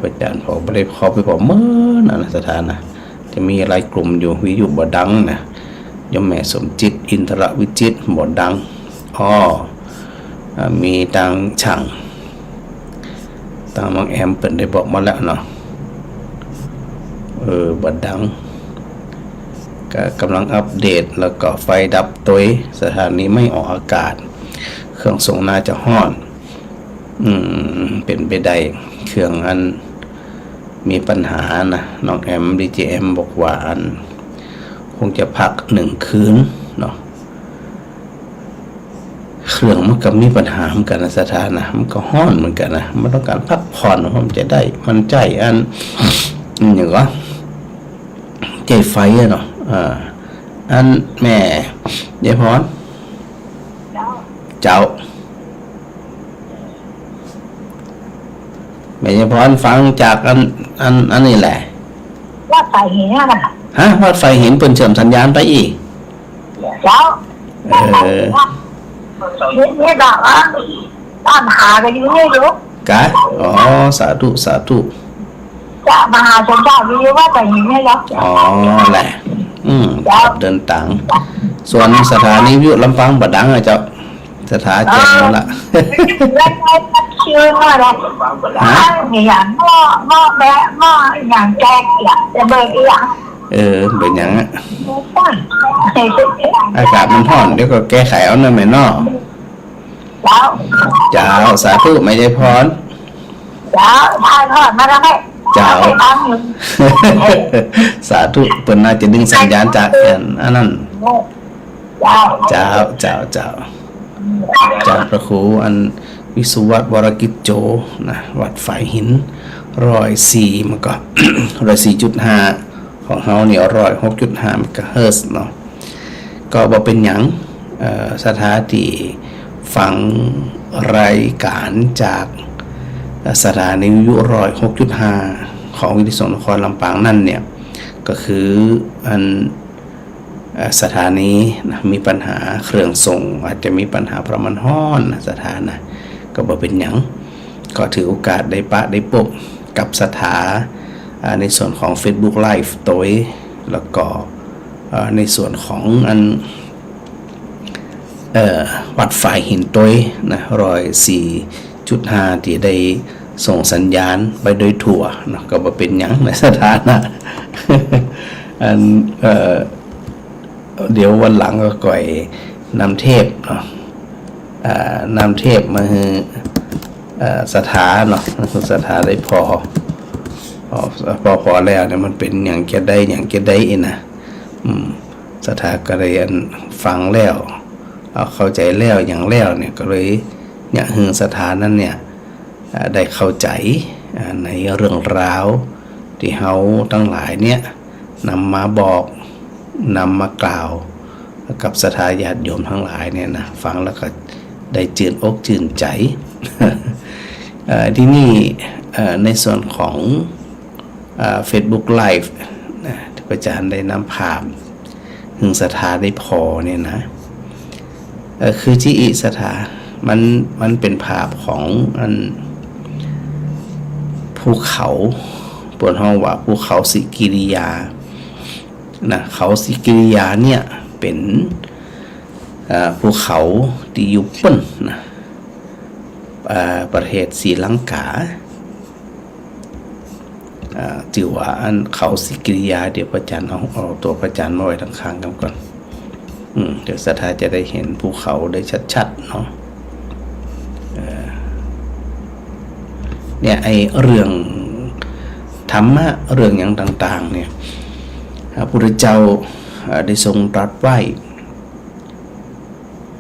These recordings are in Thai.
ประจานพอไม่ได้เข้าไปบอกเมื่อนะสถานนะจะมีหลายกลุ่มอยู่วิอยู่บ่ดังนะยมแม่สมจิตอินทรวิจิตบ่ดังมีดังช่างตามบางแอมเปิดได้บอกมาแล้วเนาะบ่ดังก็กำลังอัปเดตแล้วก็ไฟดับตัวสถานีไม่ออกอากาศเครื่องส่งน่าจะฮ้อนเป็นไปได้เครื่องอันมีปัญหานะน้องแอมดีเจแอมบอกว่าอันคงจะพัก1 คืนเนาะเครื่องมันก็มีปัญหาเหมือนกันนะสถานะมันก็ฮ้อนเหมือนกันนะมันต้องการพักผ่อนผมจะได้มันใจอันอย่างว่าใจไฟเนาะอันแม่ยายพรเจ้าแม่ยายพรฟังจากอันนี้แหละวัดไฟหินนะวัดไฟหินเปิ่นเชื่อมสัญญาณไปอีกเจ้าเนี่ยบอกว่าตามหากันอยู่ไม่รู้กะสาธุสาธุจะมาหาชมเจ้าวิวว่าไฟหินเนี่ยเหรอแหละเดินต่างส่วนสถานีวิทยุลำปางบ่ดังอ่ะเจ้าสถาแจ้งแล้วล่ะแล้วชื่อว่าอะไรอย่างหม้อแบะหม้ออย่างแกงอย่างจะเบอร์อย่างเป็นอย่างอ่ะอากาศมันร้อนเดี๋ยวก็แก้ไขเอาหน่อยแม่น้อเจ้าสาธุไม่ใช่พรเจ้าทานทอดมาแล้วไหมเจ้าสาธุเปิดน่าจะดึงสัญญาณจากอันนั้นเจ้าพระครูอันวิสุวัตวรกิจโจนะวัดฝ่ายหิน104มันก็104.5ของเฮาเนี่ย106.5เมกะเฮิรตซ์เนาะก็บ่เป็นหยังสถานีฟังรายการจากสถานีวิทยุ106.5ของวิทยุนครลำปางนั่นเนี่ยก็คืออันสถานีนะมีปัญหาเครื่องส่งอาจจะมีปัญหาประมาณฮ้อนนะสถานะก็บ่เป็นหยังก็ถือโอกาสได้ปะได้พบกับสถาในส่วนของ Facebook Live ตัวแล้วก็ในส่วนของอันวัดฝ่ายหินตัวนะ104.5ที่ได้ส่งสัญญาณไปโดยทั่วนะก็บ่เป็นหยังในสถานะอันเดี๋ยววันหลังก็ก่อยนำเทพเนาะนำเทพมาคือสถาเนาะสถาได้พอแล้วเนี่ยมันเป็นอย่างแกได้อย่างแกได้เองนะสถาก็เลยฟังแล้วเข้าใจแล้วอย่างแล้วเนี่ยก็เลยเนี่ยคือสถานั้นเนี่ยได้เข้าใจในเรื่องราวที่เฮาทั้งหลายเนี่ยนำมาบอกนำมากล่าวกับศรัทธาญาติโยมทั้งหลายเนี่ยนะฟังแล้วก็ได้จื่นอกจื่นใจ ที่นี่ในส่วนของFacebook Live นะที่อาจารย์ได้นำภาพหึงศรัทธาได้พอเนี่ยนะคือที่อิศรัทธามันเป็นภาพของภูเขาปวนห้องว่าภูเขาสิกิริยานะเขาสิกิริยาเนี่ยเป็นภูเขาที่อยู่ป้นนะประเทศศรีลังกาจื่อว่าเขาสิกิริยาเดี๋ยวพระอาจารย์เอาตัวพระอาจารย์มาไว้ทางข้างกันก่อนเดี๋ยวศรัทธาจะได้เห็นภูเขาได้ชัดๆเนาะเนี่ยไอเรื่องธรรมะเรื่องอย่างต่างๆเนี่ยพระพุทธเจ้าได้ทรงตรัสไว้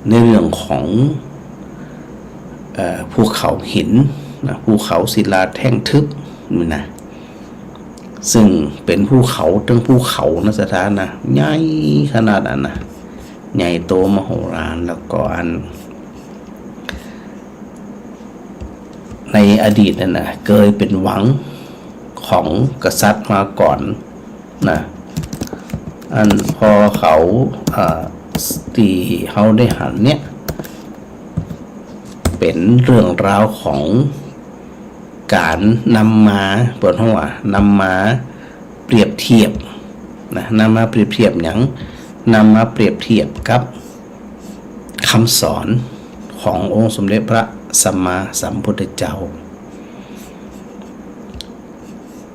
ในเรื่องของภูเขาหินนะภูเขาศิลาแท่งทึบนี่นะซึ่งเป็นภูเขาทั้งภูเขานะสถานะใหญ่ขนาดนั้นนะใหญ่โตมโหฬารแล้วก็ในอดีตนั่นนะเคยเป็นหวังของกษัตริย์มาก่อนนะพอเขาตีเขาได้หันเนี่ยเป็นเรื่องราวของ การนำมาเปิดห้องว่านำมาเปรียบเทียบนะนำมาเปรียบเทียบอย่างนำมาเปรียบเทียบกับคำสอนขององค์สมเด็จพระสัมมาสัมพุทธเจ้า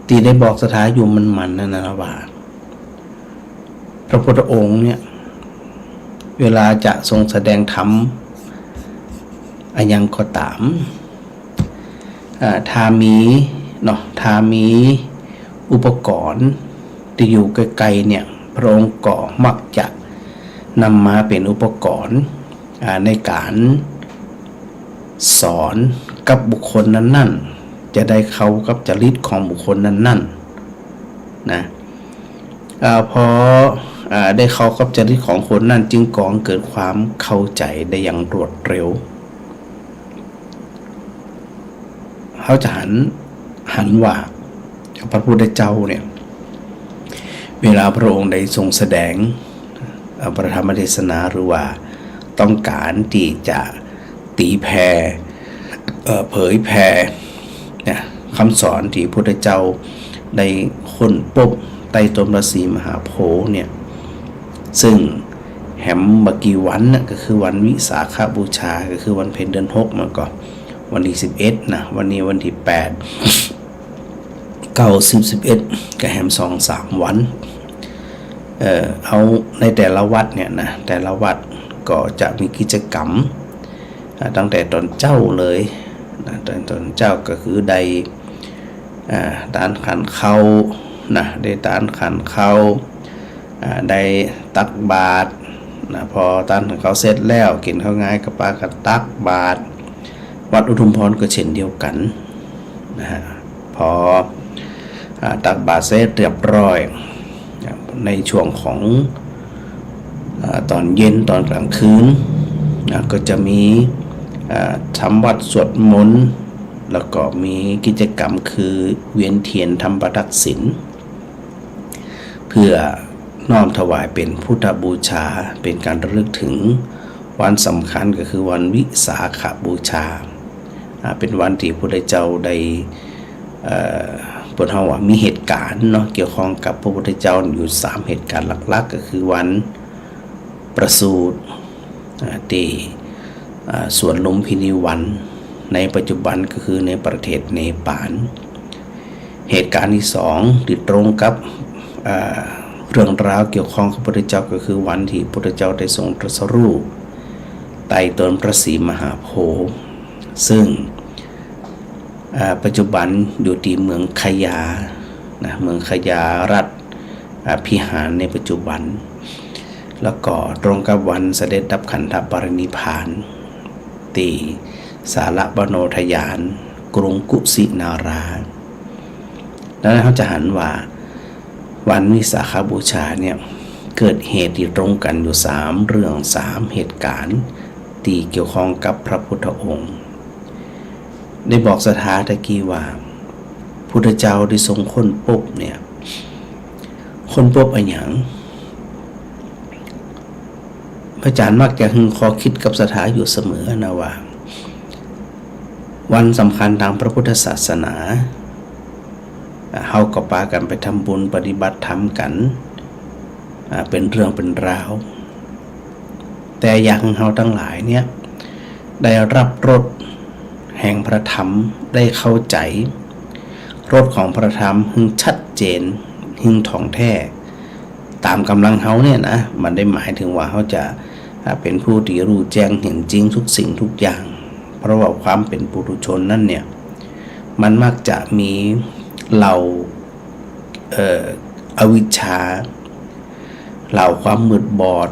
ที่ได้บอกสถาอยู่มันนั่นนะว่าพระพุทธองค์เนี่ยเวลาจะทรงแสดงธรรมอันยังก็ตามถ้ามีอุปกรณ์ที่อยู่ไกลๆเนี่ยพระองค์ก็มักจะนำมาเป็นอุปกรณ์ในการสอนกับบุคคลนั้นๆจะได้เข้ากับจริตของบุคคลนั้นๆนะพอได้เข้ากับจริตของคนนั้นจึงก่อเกิดความเข้าใจได้อย่างรวดเร็วเขาจะหันว่าพระพุทธเจ้าเนี่ยเวลาพระองค์ได้ทรงแสดงพระธรรมเทศนาหรือว่าต้องการที่จะตีแผ่เผยแผ่คำสอนที่พระพุทธเจ้าได้ค้นพบใต้ต้นพระศรีมหาโพธิ์เนี่ยซึ่งแหมบกี่วันนะก็คือวันวิสาขบูชาก็คือวันเพ็ญเดือน6มาก่อนวันที่11นะวันนี้วันที่8 9 10 11ก็แหม2-3 วันเอาในแต่ละวัดเนี่ยนะแต่ละวัดก็จะมีกิจกรรมตั้งแต่ตอนเจ้าเลยนะตอนเจ้าก็คือได้ตานขันเข้านะได้ตานขันเข้าได้ตักบาตรนะพอตานขันเข้าเสร็จแล้วกินข้าวง่ายกับปลากับตักบาตรวัดอุทุมพรก็เช่นเดียวกันนะฮะพอตักบาตรเสร็จเรียบร้อยในช่วงของตอนเย็นตอนกลางคืนก็จะมีทำวัดสวดมนต์แล้วก็มีกิจกรรมคือเวียนเทียนทำประทักษิณเพื่อน้อมถวายเป็นพุทธบูชาเป็นการระลึกถึงวันสำคัญก็คือวันวิสาขบูชาเป็นวันที่พระพุทธเจ้าได้พูดว่ามีเหตุการณ์เนาะเกี่ยวข้องกับพระพุทธเจ้าอยู่3เหตุการณ์หลักๆก็คือวันประสูติที่สวนลุมพินีวันในปัจจุบันก็คือในประเทศเนปาลเหตุการณ์ที่2ที่ตรงกับเรื่องราวเกี่ยวข้องกับพระพุทธเจ้าก็คือวันที่พระพุทธเจ้าได้ทรงตรัสรู้ใต้ต้นพระศรีมหาโพธิ์ซึ่งปัจจุบันอยู่ที่เมืองขยานะเมืองขยารัฐพิหารในปัจจุบันแล้วก็ตรงกับวันเสด็จดับขันธปรินิพพานตีสาระบโนทยานกรุงกุสินาราแล้วเขาจะหันว่าวันวิสาขบูชาเนี่ยเกิดเหตุที่ตรงกันอยู่3เรื่อง3เหตุการณ์ที่เกี่ยวข้องกับพระพุทธองค์ได้บอกสถาตะกี้ว่าพุทธเจ้าได้ทรงค้นพบเนี่ยค้นพบอะไรอย่างพระอาจารย์มักจะหึงคอคิดกับสถาอยู่เสมอนะว่าวันสำคัญทางพระพุทธศาสนาเฮาก็พากันไปทำบุญปฏิบัติธรรมกันเป็นเรื่องเป็นราวแต่อย่างเฮาทั้งหลายเนี่ยได้รับรสแห่งพระธรรมได้เข้าใจรสของพระธรรมหึงชัดเจนหึงท่องแท้ตามกำลังเฮาเนี่ยนะมันได้หมายถึงว่าเฮาจะเป็นผู้ที่รู้แจ้งเห็นจริงทุกสิ่งทุกอย่างเพราะว่าความเป็นปุถุชนนั่นเนี่ยมันมักจะมีเหล่าอวิชชาเหล่าความมืดบอด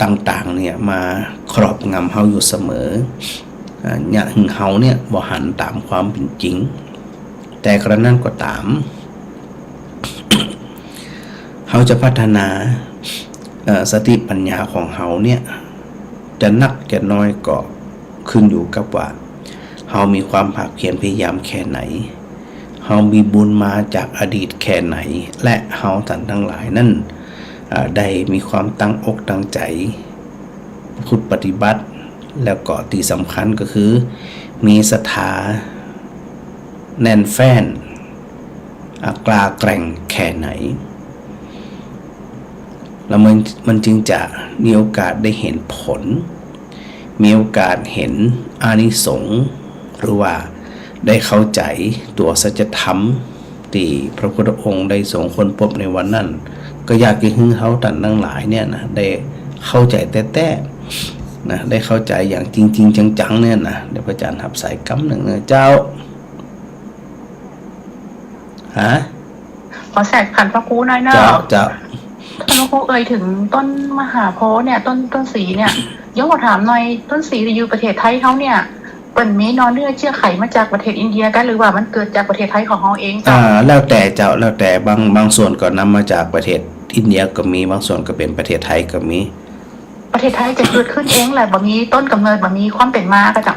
ต่างๆเนี่ยมาครอบงำเฮาอยู่เสมอเนี่ยเฮาเนี่ยบ่หันตามความเป็นจริงแต่กระนั้นก็ตาม เฮาจะพัฒนาสติปัญญาของเฮาเนี่ยจะนักจะน้อยก็ขึ้นอยู่กับว่าเฮามีความภาคเพียรพยายามแค่ไหนเฮามีบุญมาจากอดีตแค่ไหนและเฮาท่านทั้งหลายนั่นได้มีความตั้งอกตั้งใจพุทธปฏิบัติแล้วก็ที่สำคัญก็คือมีศรัทธา แน่นแฟ้นกล้าแกร่งแค่ไหนแล้วมันจึงจะมีโอกาสได้เห็นผลมีโอกาสเห็นอานิสงส์หรือว่าได้เข้าใจตัวสัจธรรมที่พระพุทธองค์ได้ทรงค้นพบในวันนั้นก็อยากจะให้เขาท่านทั้งหลายเนี่ยนะได้เข้าใจแต่นะได้เข้าใจอย่างจริงๆจังๆเนี่ยนะเดี๋ยวพระอาจารย์หับสายกำหนึ่งนะเจ้าฮะขอแทรกขันพระครูหน่อยเนาะเจ้าท่านพระครูเอ่ยถึงต้นมหาโพธิ์เนี่ยต้นสีเนี่ยยกมาถามหน่อยต้นสีที่อยู่ประเทศไทยเขาเนี่ยเป็นมีนอนเนื้อเชื่อไขมาจากประเทศอินเดียกันหรือว่ามันเกิดจากประเทศไทยของเขาเองจ้ะแล้วแต่เจ้าแล้วแต่บางส่วนก็นำมาจากประเทศอินเดียก็มีบางส่วนก็เป็นประเทศไทยก็มีประเทศไทยจะเกิดขึ้นเองแหละบางนี้ต้นกำเนิดบางนี้ความเป็นมาก็จ้ะ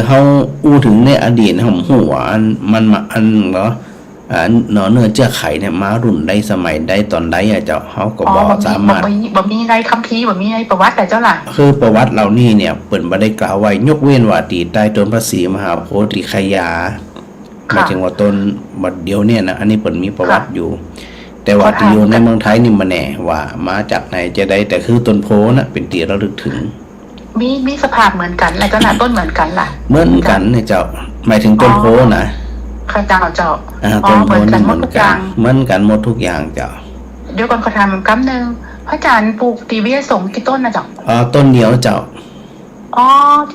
เขาอู้ถึงในอดีตผมหัวมันมาเนาะเนื้อเชื่อไข่เนี่ยมารุ่นได้สมัยได้ตอนใดเจ้าเขาก็บอกสามารถบ่มีในคัมภีร์บ่มีในประวัติแต่เจ้าล่ะคือประวัติเหล่านี้เนี่ยเปิ่นบ่ได้กล่าวไว้ยกเว้นว่าตีใต้ต้นพระศรีมหาโพธิคยาหมายถึงว่าต้นบัดเดียวเนี่ยนะอันนี้เปิ่นมีประวัติอยู่แต่ว่าที่อยู่ในเมืองไทยนี่มาแน่ว่ามาจากไหนจะได้แต่คือต้นโพนะเป็นตีระลึกถึงมีสภาพเหมือนกันและก็น่ะต้นเหมือนกันล่ะเหมือนกันเนี่ยเจ้าหมายถึงต้นโพนะข้าเจ้าต้นโพนี่เหมือนกันหมดทุกอย่างเจ้าเดี๋ยวก่อนขอถามคำนึงพระอาจารย์ปลูกตีวิยสงฆ์กี่ต้นนะเจ้าต้นเดียวเจ้า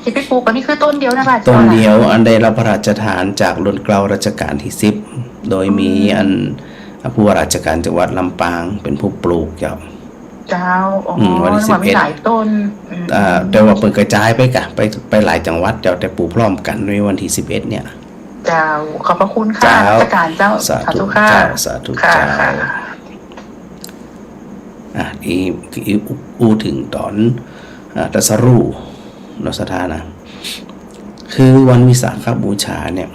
ที่ไปปลูกอันนี้คือต้นเดียวนะพระอาจารย์ต้นเดียวอันได้รับพระราชทานจากรุ่นเกล้ารัชกาลที่10โดยมีอันผู้ว่าราชการจังหวัดลำปางเป็นผู้ปลูกเจ้าวันที่11หลายต้นแต่ว่าเปิดกระจายไปหลายจังหวัดเจ้าแต่ปลูกพร้อมกันในวันที่11เนี่ยเจ้าขอบพระคุณค่ะราชการเจ้าสาธุค่ะสาธุเจ้าอูถึงตอนตรัสรู้นสถานะคือวันวิสาขบูชาเนี่ย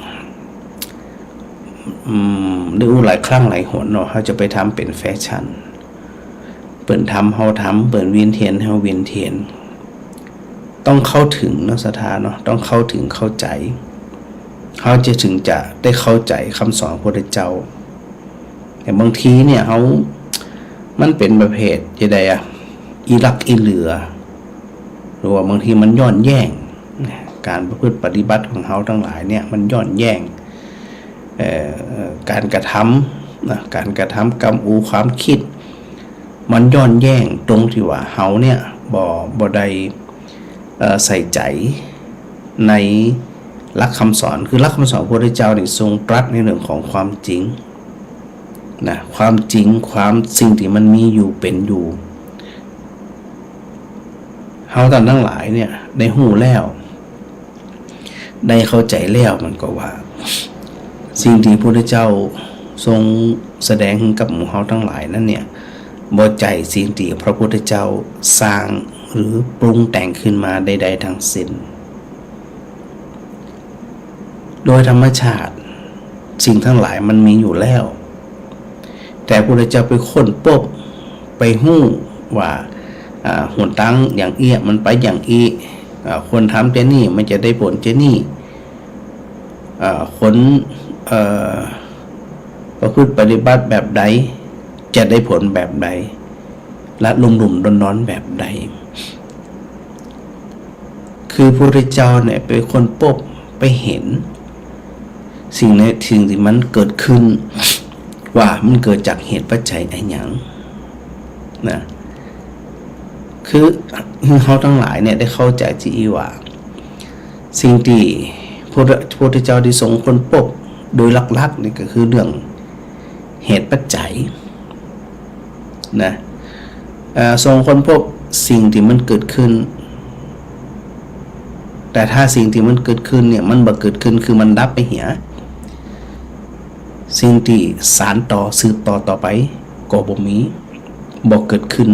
ได้อู้หลายครั้งหลายหนเนาะเขาจะไปทำเป็นแฟชั่นเปิดทำเฮาทำเปิดเวียนเทียนเฮาเวียนเทียนต้องเข้าถึงนสถานะต้องเข้าถึงเข้าใจเขาจะถึงจะได้เข้าใจคำสอนพระพุทธเจ้าแต่บางทีเนี่ยมันเป็นประเภทจะได้อีลักอีเหลือหรือว่าบางทีมันย้อนแย่งการประพฤติปฏิบัติของเขาทั้งหลายเนี่ยมันย้อนแย่งการกระทำการกระทำกรรมความคิดมันย้อนแย่งตรงที่ว่าเขาเนี่ยบ่ได้ใส่ใจในหลักคำสอนคือหลักคำสอนพระพุทธเจ้านี่ทรงตรัสในเรื่องของความจริงนะความจริงความสิ่งที่มันมีอยู่เป็นอยู่เฮาท่านทั้งหลายเนี่ยได้หู้แล้วได้เข้าใจแล้วมันก็ว่าสิ่งที่พระพุทธเจ้าทรงแสดงให้กับหมู่เฮาทั้งหลายนั้นเนี่ยบ่ใจสิ่งที่พระพุทธเจ้าสร้างหรือปรุงแต่งขึ้นมาใดๆทั้งสิ้นโดยธรรมชาติสิ่งทั้งหลายมันมีอยู่แล้วแต่พระพุทธเจ้าไปค้นพบไปหู้ว่าหนทางอย่างเอี้ยมันไปอย่างอี้คนทำเจนี่มันจะได้ผลเจนี่คนประพฤติปฏิบัติแบบใดจะได้ผลแบบใดและลุ่มๆดอนๆแบบใดคือพระพุทธเจ้าเนี่ยไปค้นพบไปเห็นสิ่งที่มันเกิดขึ้นว่ามันเกิดจากเหตุปัจจัยอะไรอย่างนะคือเขาทั้งหลายเนี่ยได้เข้าใจที่ว่าสิ่งที่พระพุทธเจ้าได้ทรงค้นพบโดยหลักๆนี่ก็คือเรื่องเหตุปัจจัยนะทรงค้นพบสิ่งที่มันเกิดขึ้นแต่ถ้าสิ่งที่มันเกิดขึ้นเนี่ยมันบ่เกิดขึ้นคือมันดับไปเหียสิ่งที่สานต่อสืบต่อไปก็บ่มีบ่เกิดขึ้น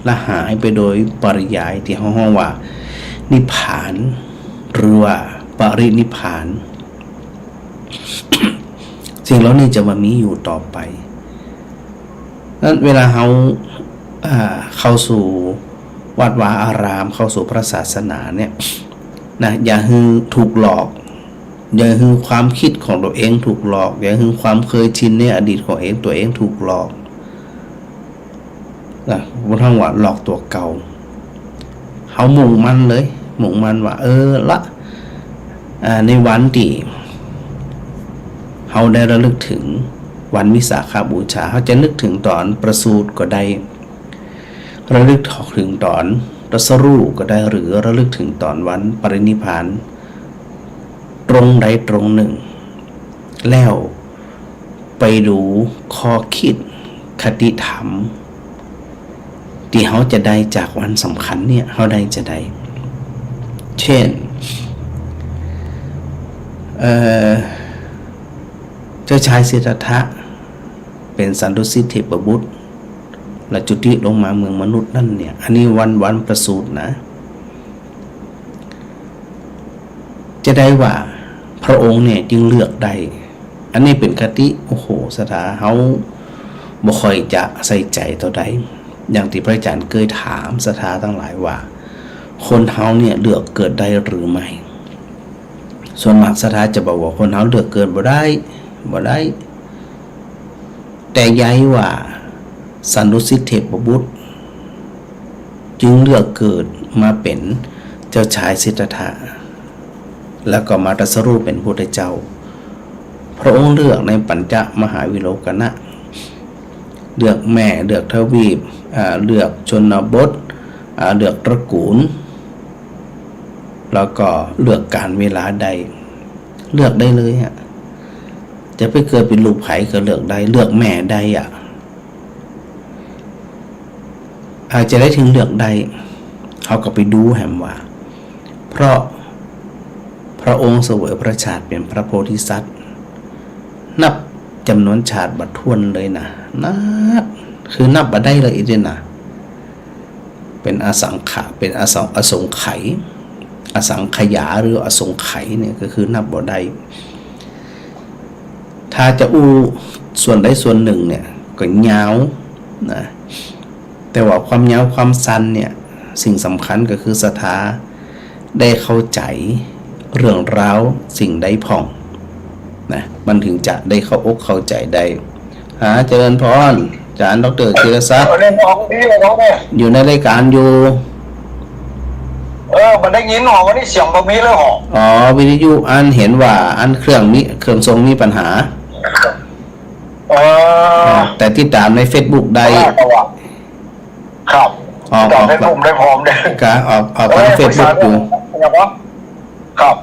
และหายไปโดยปริยายที่ห้องว่านิพพานหรือว่าปรินิพพาน สิ่งเหล่านี้จะมามีอยู่ต่อไปนั้นเวลาเขาเข้าสู่วัดวาอารามเข้าสู่พระศาสนาเนี่ยนะอย่าให้ถูกหลอก อย่าให้ความคิดของตัวเองถูกหลอกอย่าให้ความเคยชินในอดีตของตัวเองถูกหลอกนะบ่ทั้งว่าหลอกตัวเก่าเฮามุ่งมั่นเลยมุ่งมั่นว่าละในวันที่เฮาได้ระลึกถึงวันวิสาขบูชาเฮาจะนึกถึงตอนประสูติก็ได้ระลึกถึงตอนตรัสรู้ก็ได้หรือระลึกถึงตอนวันปรินิพพานตรงใดตรงหนึ่งแล้วไปดูข้อคิดคติธรรมที่เขาจะได้จากวันสำคัญเนี่ยเขาได้จะได้เช่นเจ้าชายสิทธัตถะเป็นสันตุสิทธิเทพบุตรและจุติลงมาเมืองมนุษย์นั่นเนี่ยอันนี้วันประสูตินะจะได้ว่าพระองค์เนี่ยจึงเลือกได้อันนี้เป็นคติโอ้โหสถาเฮาบ่ค่อยจะใส่ใจเท่าใดอย่างที่พระอาจารย์เคยถามสถาทั้งหลายว่าคนเฮาเนี่ยเลือกเกิดได้หรือไม่ส่วนมากสถาจะบอกว่าคนเฮาเลือกเกิดบ่ได้แต่ย้ายว่าสันตุสิทธิเทพบุตรจึงเลือกเกิดมาเป็นเจ้าชายสิทธัตถะแล้วก็มาตรัสรู้เป็นพุทธเจ้าพระองค์เลือกในปัญจมหาวิโลกนะเลือกแม่เลือกทวีปเลือกชนบทเลือกตระกูลแล้วก็เลือกการเวลาใดเลือกได้เลยฮะจะไปเกิดเป็นลูกไผ่ก็เลือกได้เลือกแม่ใดอาจจะได้ถึงเลือกได้เขาก็ไปดูแหมว่าเพราะพระองค์เสวยพระชาติเป็นพระโพธิสัตว์นับจำนวนชาติบัดถ้วนเลยนะคือนับบัดได้เลยอีกด้วยนะเป็นอสังขะเป็นอสงไขยอสังขยาหรืออสงไขยเนี่ยก็คือนับบ่ได้ถ้าจะส่วนใดส่วนหนึ่งเนี่ยก็ยาวนะแต่ว่าความยาวความสั้นเนี่ยสิ่งสำคัญก็คือศรัทธาได้เข้าใจเรื่องราวสิ่งใดผ่องนะมันถึงจะได้เข้าอกเข้าใจได้เจริญพรอาจารย์ดร.จิรศักดิ์อยู่ในรายการอยู่มันได้ยินหรอวันนี้เสียงบ่มีเลยหรอวิทยุอันเห็นว่าอันเครื่องทรงมีปัญหาแต่ที่ตามใน Facebook ได้ครับได้ผมได้พร้อมได้ก็ออกใน Facebook อยู่ครับ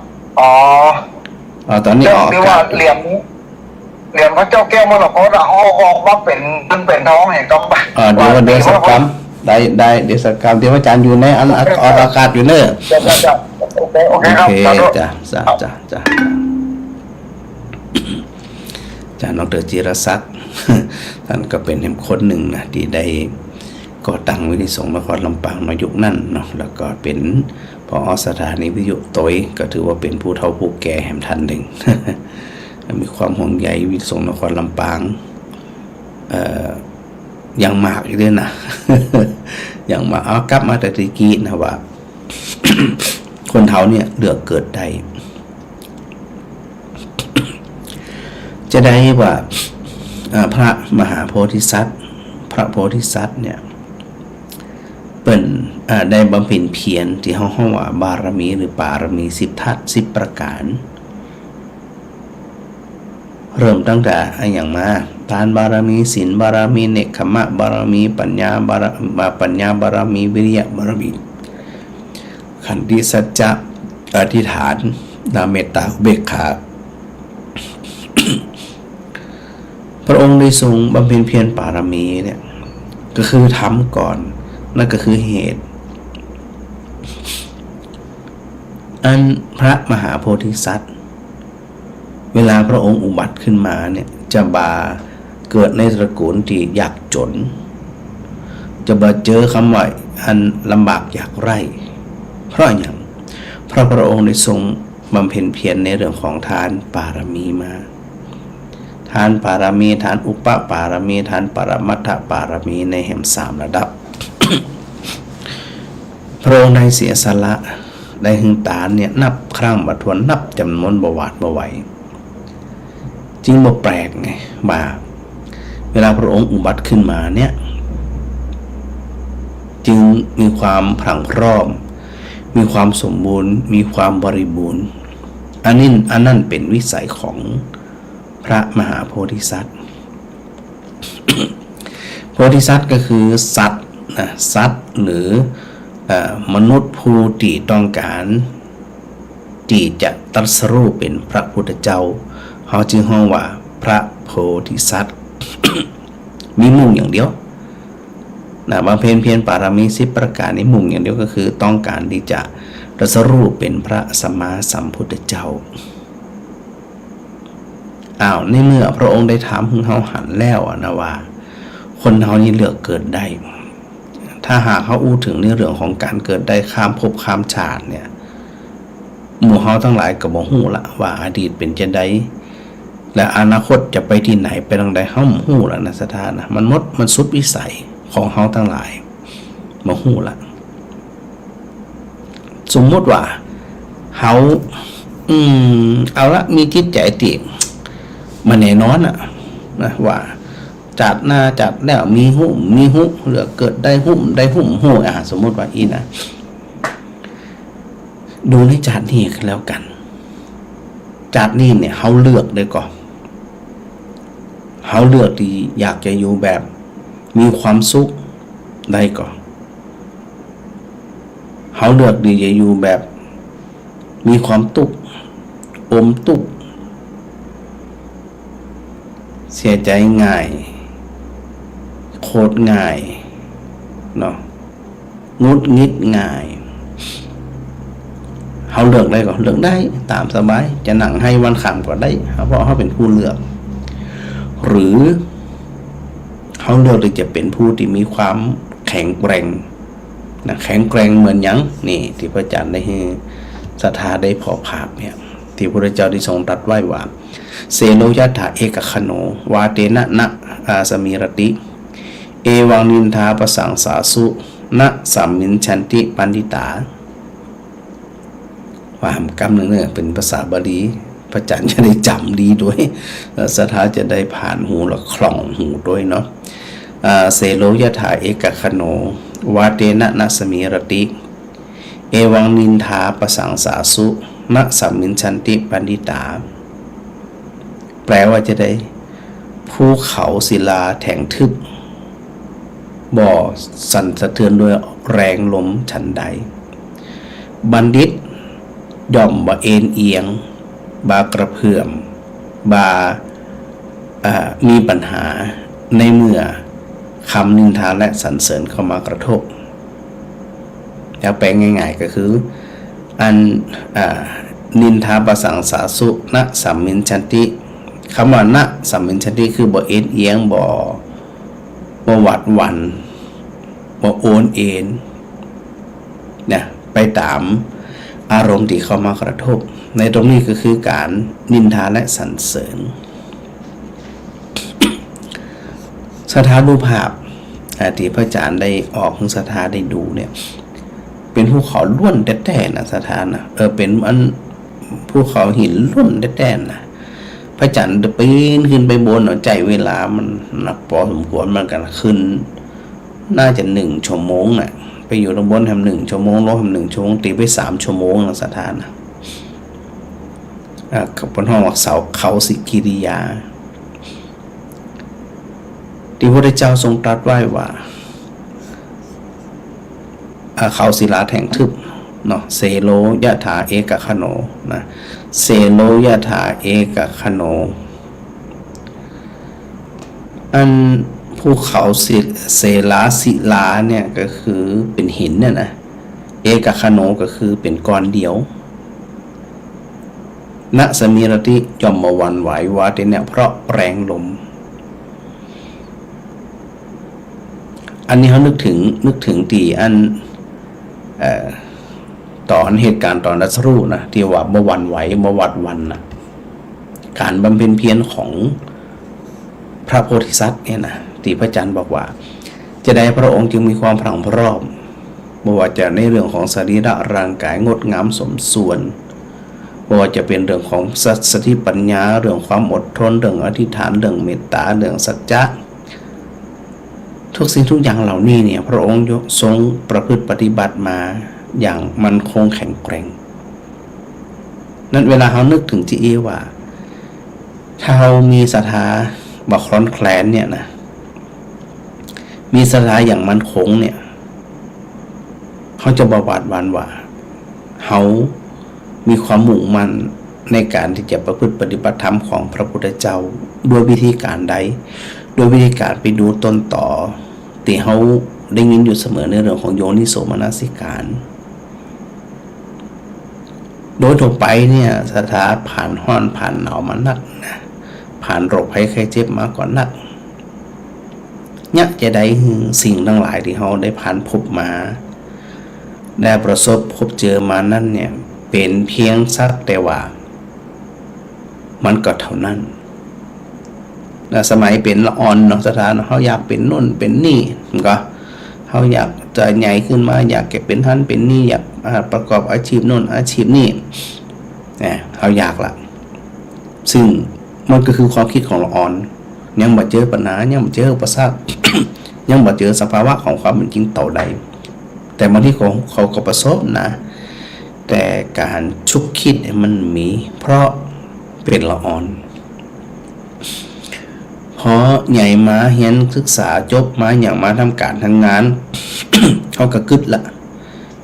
ตอนนี้ออกว่าเหรียญพระเจ้าแก้วมรกตออกมาเป็นท้องแห่งกำปั้นเดี๋ยวสักคำได้เดี๋ยวสักคำเดี๋ยวอาจารย์อยู่ในอากาศอยู่เนอะโอเคครับจ้ะอาจารย์ดร.จิรศักดิ์ท่านก็เป็นคนหนึ่งนะที่ได้ก่อตั้งวิทยุสงฆ์นครลำปางในยุคนั้นเนาะแล้วก็เป็นผอ.สถานีวิทยุตัวก็ถือว่าเป็นผู้เฒ่าผู้แก่แห่งท่านหนึ่ง มีความห่วงใยวิทยุสงฆ์นครลำปางอย่างมากเลยนะ อย่างมากกลับมาแต่ตะกี้นะว่า คนเฒ่าเนี่ยเลือกเกิดได้ จะได้ว่าพระมหาโพธิสัตว์พระโพธิสัตว์เนี่ยเป็นได้บำเพ็ญเพียรที่ห้องว่าบารมีหรือปารมี10 ทัศ10 ประการเริ่มตั้งแต่อย่างมาทานบารมีศีลบารมีเนกขมะบารมีปัญญาบารมีวิริยะบารมีขันติสัจจะอธิษฐานเมตตาอุเบกขาพระองค์ได้ทรงบำเพ็ญเพียรปารมีเนี่ยก็คือทำก่อนนั่นก็คือเหตุอันพระมหาโพธิสัตว์เวลาพระองค์อุบัติขึ้นมาเนี่ยจะเกิดในตระกูลที่ยากจนจะเจอคำว่าอันลำบากยากไร้เพราะอย่างพระองค์ได้ทรงบำเพ็ญเพียรในเรื่องของทานปารมีมาทานปารมีทานอุปปารมีทานปรมัตถปารมีในแห่ง3 ระดับ พระองค์ได้เสียสละ ได้หึงตาเนี่ยนับครั้งบ่ทวนนับจำนวนบ่หวาดบ่ไหวจึงบ่แปลกไงว่าเวลาพระองค์อุบัติขึ้นมาเนี่ยจึงมีความพรั่งพร้อมมีความสมบูรณ์มีความบริบูรณ์อันนั้นเป็นวิสัยของพระมหาโพธิสัตว์ โพธิสัตว์ก็คือสัตว์นะสัตว์หรือมนุษย์ผู้ที่ต้องการที่จะตรัสรู้เป็นพระพุทธเจ้าเขาจึงเรียกว่าพระโพธิสัตว์ มีมุ่งอย่างเดียวนะบำเพ็ญเพียรปารามี10ประการนี้มุ่งอย่างเดียวก็คือต้องการที่จะตรัสรู้เป็นพระสัมมาสัมพุทธเจ้าในเมื่อพระองค์ได้ถามถึงเฮาหันแล้วนะว่าคนเฮานี่เลือกเกิดได้ถ้าหากเขาอู้ถึงในเรื่องของการเกิดได้ข้ามภพข้ามชาติเนี่ยหมู่เฮาทั้งหลายก็บ่ฮู้ละว่าอดีตเป็นจังได๋และอนาคตจะไปที่ไหนไปทางใดเฮาบ่ฮู้ละนะสถานะมันสุดวิสัยของเฮาทั้งหลายบ่ฮู้ละสมมุติว่าเฮาเอาละมีจิตใจติมันแน่นอนนะว่าจัดหน้าจัดแล้วมีหุ้มเหลือเกิดได้หุ้มหูสมมติว่าอีนะดูในจัดนี่แล้วกันจัดนี่เนี่ยเขาเลือกเลยก่อนเขาเลือกที่อยากจะอยู่แบบมีความสุขได้ก่อนเขาเลือกที่จะอยู่แบบมีความตุกอมตุกเสียใจง่ายโคตรง่ายเนาะงุดงิดง่ายเขาเลือกได้ก็เลือกได้ตามสบายจะหนังให้วันขำก็ได้เพราะเขาเป็นผู้เลือกหรือเขาเลือกที่จะเป็นผู้ที่มีความแข็งแกร่งนะแข็งแกร่งเหมือนยังนี่ที่พระอาจารย์ได้ให้ศรัทธาได้พอภาพเนี่ยที่พระพุทธเจ้าได้ทรงตรัสไว้ว่าเสโลยัตถาเอกคโนวาเตนะนะอาสมิรติเอวังนินทาปสังสาสุนะสัมมินชันติปันติตาความกำหนึ่งเนี่ยเป็นภาษาบาลีพระอาจารย์จะได้จำดีด้วยศรัทธาจะได้ผ่านหูและคล่องหูด้วยเนาะเสโลยัตถาเอกคโนวาเตนะนะสมิรติเอวังนินทาปสังสาสุนะสัมมินชันติปันติตาแปลว่าจะได้ภูเขาศิลาแท่งทึบบ่อสั่นสะเทือนด้วยแรงลมฉันใดบัณฑิตย่อมบ่เอ็นเอียงบากระเพื่อมมีปัญหาในเมื่อคำนินทาและสรรเสริญเข้ามากระทบแล้วแปลง่ายๆก็คืออันนินทาปสังสาสุนะสัมมินชันติคำว่านะสัมมินชันติคือบ่เอ็นเอียงบ่หวัดหวั่นบ่โอนเอ็นเนี่ยไปตามอารมณ์ที่เข้ามากระทบในตรงนี้ก็คือการนินทาและสรรเสริญสถานุภาพที่พระอาจารย์ได้ออกของสถาได้ดูเนี่ยเป็นภูเขาล้วนแต้ๆนะสถานะเป็นอันภูเขาหินล้วนแต้ๆนะพระจันทร์ปีนขึ้นไปบนใจเวลามันหนักพอสมควรมันกันขึ้นน่าจะ1 ชั่วโมงน่ะไปอยู่ตรงบนทำ1 ชั่วโมงลงทำ1 ชั่วโมงตีไป3 ชั่วโมงนะสถานนะกับบนห้องเสาเขาสิกิริยาที่พระพุทธเจ้าทรงตรัสไว้ว่าเขาศิลาแท่งทึบเนาะเสโลยะถาเอกคโนนะเสโลยะถาเอกคโนอันภูเขาเสลาศิลาเนี่ยก็คือเป็นหินเนี่ยนะเอกคโนก็คือเป็นก้อนเดียวณสมิรติย่อมมาวันไหววาเตเนี่ยเพราะแรงลมอันนี้เขานึกถึงตีอันตอนเหตุการณ์ตอนรัสรู้นะที่ว่าเมื่อวันไหวเมื่อวัดวันนะการบำเพ็ญเพียรของพระโพธิสัตว์เนี่ยนะที่พระอาจารย์บอกว่าจะได้พระองค์จึงมีความพรั่งพร้อม บ่ว่าจะในเรื่องของสรีระร่างกายงดงามสมส่วนบ่ว่าจะเป็นเรื่องของสติปัญญาเรื่องความอดทนเรื่องอธิษฐานเรื่องเมตตาเรื่องสัจจะทุกสิ่งทุกอย่างเหล่านี้เนี่ยพระองค์ทรงประพฤติปฏิบัติมาอย่างมั่นคงแข็งแกร่งนั้นเวลาเรานึกถึงจีเอว่าถ้าเรามีศรัทธาบักคลอนแคลนเนี่ยนะมีศรัทธาอย่างมั่นคงเนี่ยเขาจะบวาดหวั่นว่าเขามีความมุ่งมั่นในการที่จะประพฤติปฏิบัติธรรมของพระพุทธเจ้าด้วยวิธีการใดโดยวิธีการไปดูต้นต่อที่เขาได้ยินอยู่เสมอในเรื่องของโยนิโสมนสิการโดยทั่วไปเนี่ยศรัทธาผ่านร้อนผ่านหนาวมานักนะผ่านโรคภัยไข้เจ็บมาก่อนนักยักจะได้สิ่งทั้งหลายที่เขาได้ผ่านพบมาได้ประสบพบเจอมานั่นเนี่ยเป็นเพียงสักแต่ว่ามันก็เท่านั้นสมัยเป็นละอ่อนเนาะสถานเขาอยากเป็นนู่นเป็นนี่ก็เขาอยากจะใหญ่ขึ้นมาอยากเก็บเป็นท่านเป็นนี่อยากประกอบอาชีพนู่นอาชีพนี่เนี่ยเขาอยากละซึ่งมันก็คือความคิดของละอ่อนยังบ่เจอปัญหายังบ่เจออุปสรรค ยังบ่เจอสภาวะของความเป็นจริงต่อใดแต่บางที่เขาก็ประสบนะแต่การชุกคิดมันมีเพราะเป็นละอ่อนพอใหญ่มาเรียนศึกษาจบมาอย่างมาทำการทำงาน เขาก็กึดละ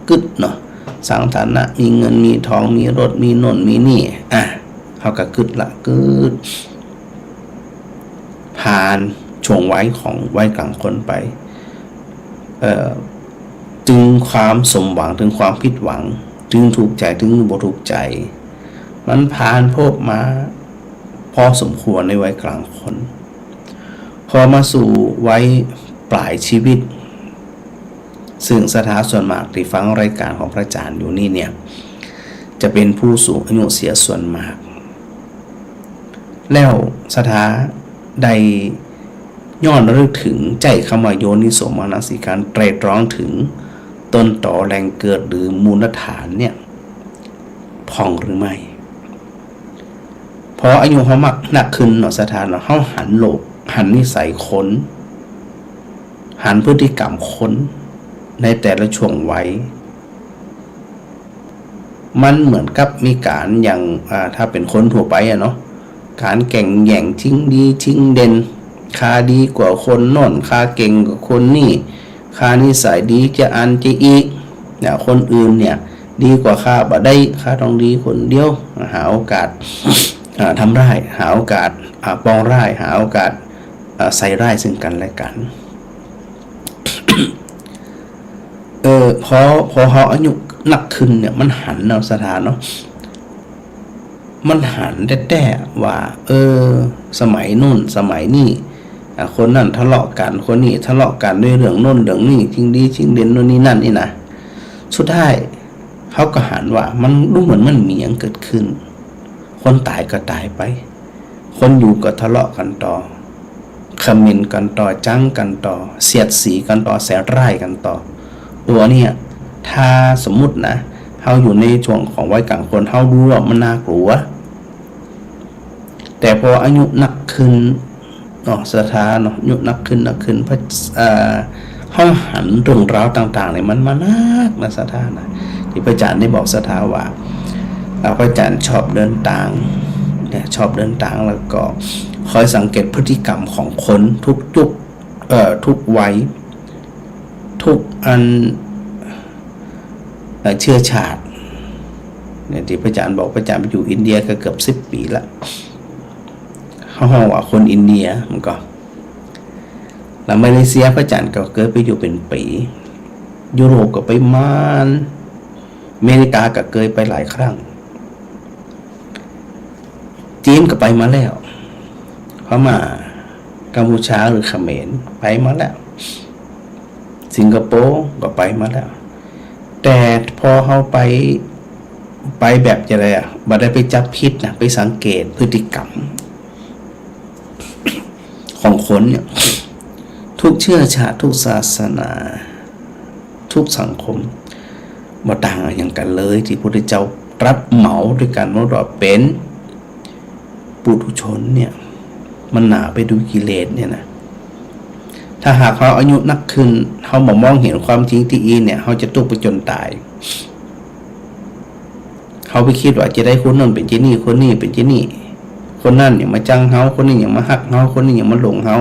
กึดเนาะสร้างฐานะมีเงินมีทองมีรถมีโน่นมีนี่เขาก็กึดละกึดผ่านช่วงวัยของวัยกลางคนไปถึงความสมหวังถึงความผิดหวังถึงถูกใจถึงบ่ถูกใจมันผ่านพบมาพอสมควรในวัยกลางคนพอมาสู่วัยปลายชีวิตซึ่งสถาส่วนมากที่ฟังรายการของพระอาจารย์อยู่นี่เนี่ยจะเป็นผู้สูงอายุเสียส่วนมากแล้วสถาได้ย้อนรึกถึงใจคำว่าโยนิโสมนสิการไตรตรองถึงต้นต่อแหล่งเกิดหรือมูลฐานเนี่ยพองหรือไม่พออายุเขามักหนักขึ้นเนาะสถานเนาะเขาหันโลกหันนิสัยคนหันพฤติกรรมคนในแต่ละช่วงวัยมันเหมือนกับมีการอย่างถ้าเป็นคนทั่วไปเนาะการแข่งแย่งชิงดีชิงเด่นค่าดีกว่าคนโน่นค่าเก่งกว่าคนนี่ค่านิสัยดีจะอันจะอีกเนี่ยคนอื่นเนี่ยดีกว่าค่าบ่ได้ค่าต้องดีคนเดียวหาโอกาสทำร้ายหาโอกาสปองร้ายหาโอกาสใส่ร้ายซึ่งกันและกัน พอเขาอายุหนักขึ้นเนี่ยมันหันเอาสถานเนาะมันหันแต่ว่าสมัยนู่นสมัยนี้คนนั่นทะเลาะกันคนนี้ทะเลาะกันด้วยเรื่องโน่นเรื่องนี้จริงดีจริงเด่นโน่นนี่นั่นนี่นะสุดท้ายเขาก็หันว่ามันดูเหมือนมันมีอย่างเกิดขึ้นคนตายก็ตายไปคนอยู่ก็ทะเลาะกันต่อคอมเมนต์กันต่อจังกันต่อเสียดสีกันต่อแสร้ายกันต่อตัวเนี่ยถ้าสมมุตินะเขาอยู่ในช่วงของวัยกลางคนเขาดูว่ามันน่ากลัวแต่พออายุหนักขึ้นศรัทธาเนาะอายุหนักขึ้นพระเขาหันเรื่องราวต่างๆเนี่ยมันมานักนะศรัทธานะที่พระอาจารย์ได้บอกศรัทธาว่าพระอาจารย์ชอบเดินทางเนี่ยชอบเดินทางแล้วก็คอยสังเกตพฤติกรรมของคนทุกยุคทุกวัยทุกอันเชื้อชาติเนี่ยที่พระอาจารย์บอกพระอาจารย์ไปอยู่อินเดียก็เกือบ10 ปีละเขาว่าคนอินเดียมันก็แล้วมาเลเซียพระอาจารย์ก็เกิดไปอยู่เป็นปียุโรปก็ไปมานอเมริกาก็เคยไปหลายครั้งจีนก็ไปมาแล้วพม่ากัมพูชาหรือเขมรไปมาแล้วสิงคโปร์ก็ไปมาแล้วแต่พอเขาไปแบบจะอะไรบ่ได้ไปจับผิดนะไปสังเกตพฤติกรรมของคนเนี่ยทุกเชื้อชาติทุกศาสนา ทุกสังคมบ่ต่างอย่างกันเลยที่พระพุทธเจ้ารับเหมาด้วยกันว่าเป็นปุถุชนเนี่ยมันหนาไปดูกิเลสเนี่ยนะถ้าหากเขาอายุนักขึ้นเขามองเห็นความจริงที่อีเนี่ยเขาจะตุกไปจนตายเขาไปคิดว่าจะได้คนนั้นเป็นเจนี่คนนี้เป็นเจนี่คนนั้นอย่างมาจังเฮาคนนี้อย่างมาหักเฮาคนนี้อย่างมาหลงเฮา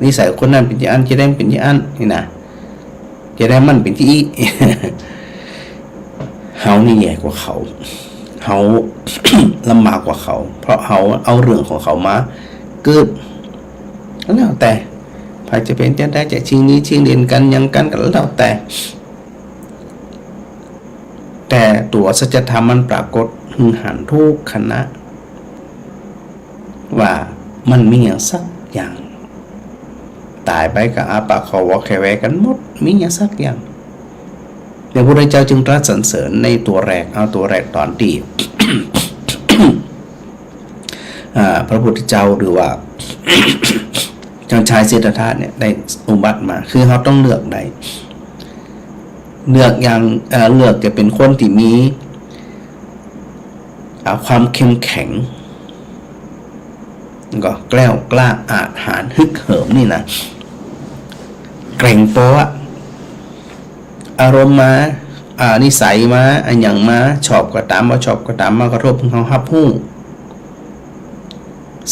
นิสัยคนนั้นเป็นที่อันจะได้เป็นที่อันนี่นะจะได้มันเป็นที่อี เฮานี่ใหญ่กว่าเขาเฮา ลำบากกว่าเขาเพราะเฮาเอาเรื่องของเขามาเกิดแล้วแต่ใครจะเป็นจะได้จะชิงนี้ชิงเด่นกันยังกันก็แล้วแต่ตัวสัจธรรมมันปรากฏหึงหันทุกขณะว่ามันมีอย่างสักอย่างตายไปกับอาปากเขาวอแควกันหมดมีอย่างสักอย่างพระพุทธเจ้าจึงตรัสสรรเสริญในตัวแรกเอาตัวแรกตอนที่ พระพุทธเจ้าหรือว่า เจ้าชายสิทธัตถะเนี่ยได้อุบัติมาคือเขาต้องเลือกได้เลือกอย่างเลือกจะเป็นคนที่มีความเข้มแข็งก็แกล้วกล้าอาจหาญฮึกเหิมนี่นะเกรงโป๊ะอารมณ์มานิสัยมาอันอย่างมาชอบก็ตามมาชอบก็ตามมากระทบเขาฮับหู้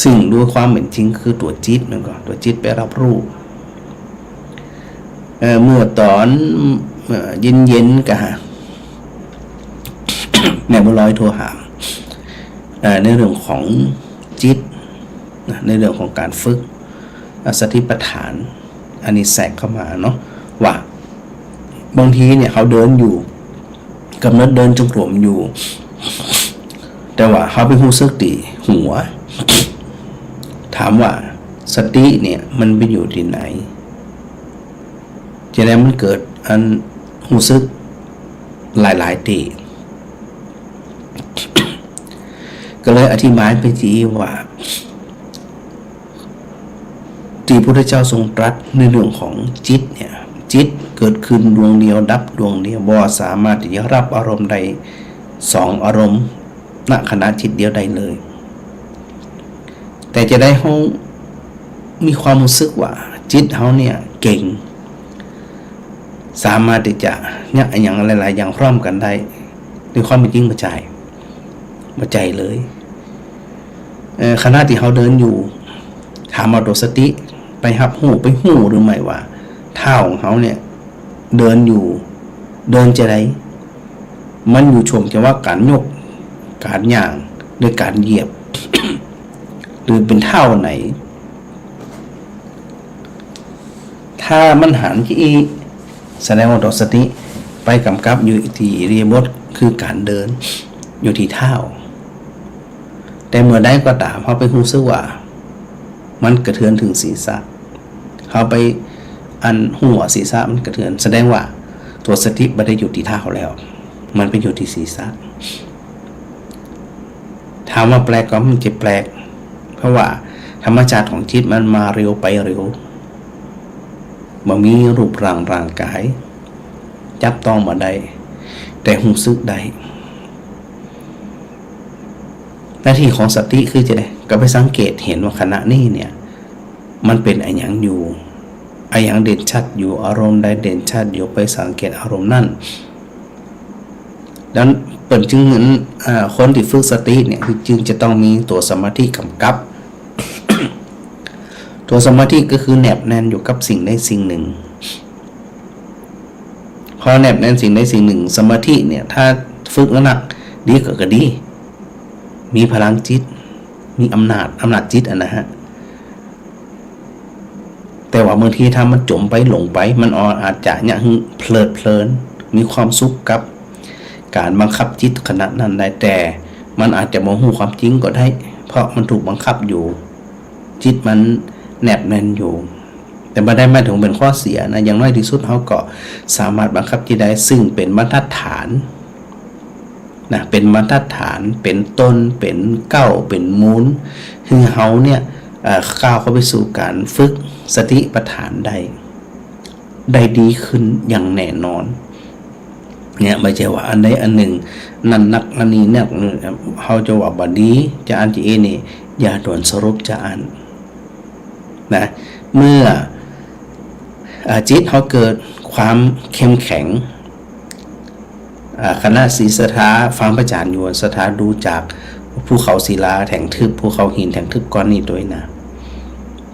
ซึ่งด้วยความเป็นจริงคือตัวจิตมันก็ตัวจิตไปรับรู้เมื่อตอนเย็นๆกะแม่บุญลอยโทรหาในเรื่องของจิตในเรื่องของการฝึกสติปัฏฐานอันนี้แทรกเข้ามาเนาะว่าบางทีเนี่ยเขาเดินอยู่กำลังเดินจงกรมอยู่แต่ว่าเขาไปรู้สึกตีหัวถามว่าสติเนี่ยมันไปอยู่ที่ไหนจะได้มันเกิดอันรู้สึกหลายๆตีก็เลยอธิบายไปทีว่าที่พระพุทธเจ้าทรงตรัสในเรื่องของจิตเนี่ยจิตเกิดขึ้นดวงเดียวดับดวงเดียวบ่สามารถที่จะรับอารมณ์ใดสองอารมณ์ณขณะจิตเดียวใดเลยแต่จะได้เขามีความรู้สึกว่าจิตเขาเนี่ยเก่งสามารถที่จะเนี่ยอย่างหลายๆอย่างพร้อมกันได้ด้วยความเป็นจริงมาใจเลยขณะที่เขาเดินอยู่ถามเอาตัวสติไปหับหูไปหูหรือไม่ว่าเท้าของเขาเนี่ยเดินอยู่เดินจะไรมันอยู่ชมจะว่าการยกการย่างโดยการเหยียบ หรือเป็นเท้าไหนถ้ามันหันที่แสดงว่าตัวสติไปกำกับอยู่ที่เรียบทคือการเดินอยู่ที่เท้าแต่เมื่อใดก็ตามเขาไปรู้สึกว่ามันกระเทือนถึงศีรษะเขาไปอันหัวศีรษะมันกระเทือนแสดงว่าตัวสติไม่ได้อยู่ที่เท้าแล้วมันไปอยู่ที่ศีรษะถามว่าแปลกก็มันจะแปลกเพราะว่าธรรมชาติของจิตมันมาเร็วไปเร็วบ่มีรูปร่างกายจับต้องมาได้แต่รู้สึกได้หน้าที่ของสติคือจะได้ก็ไปสังเกตเห็นว่าขณะนี้เนี่ยมันเป็นอะไรอย่างอยู่อะไรอย่างเด่นชัดอยู่อารมณ์ใดเด่นชัดอยู่ไปสังเกตอารมณ์นั่นดังนั้นเปิดจึงคนที่ฝึกสติเนี่ยจึงจะต้องมีตัวสมาธิกำกับ ตัวสมาธิก็คือแนบแน่นอยู่กับสิ่งใดสิ่งหนึ่งพอแนบแน่นสิ่งใดสิ่งหนึ่งสมาธิเนี่ยถ้าฝึกแล้วหนักดีก็ดีมีพลังจิตมีอำนาจจิตนะฮะแต่ว่าบางทีถ้ามันจมไปหลงไปมันอาจจะเนี่ยเพลินมีความสุขกับการบังคับจิตขณะนั้นได้แต่มันอาจจะมองหูความจริงก็ได้เพราะมันถูกบังคับอยู่จิตมันแนบแน่นอยู่แต่ไม่ได้หมายถึงเป็นข้อเสียนะอย่างน้อยที่สุดเขาก็สามารถบังคับจิตได้ซึ่งเป็นบรรทัดฐานนะเป็นบรรทัดฐานเป็นต้นเป็นเก้าเป็นมูลคือเขาเนี่ยก้าวเข้าไปสู่การฝึกสติปัฏฐานได้ ได้ดีขึ้นอย่างแน่นอนเนี่ยไม่ใช่ว่าอันใดอันหนึ่งนั่นนักอันนี้เนี่ยเขาจะว่าบัดนี้จะอันที่นี่อย่าด่วนสรุปจะอันนะเมื่อจิตเขาเกิดความเข้มแข็งคณะศรีสถาฟังพระอาจารย์อยู่สถาดูจากภูเขาศิลาแถงทึบภูเขาหินแถงทึบก้อนนี้ด้วยนะ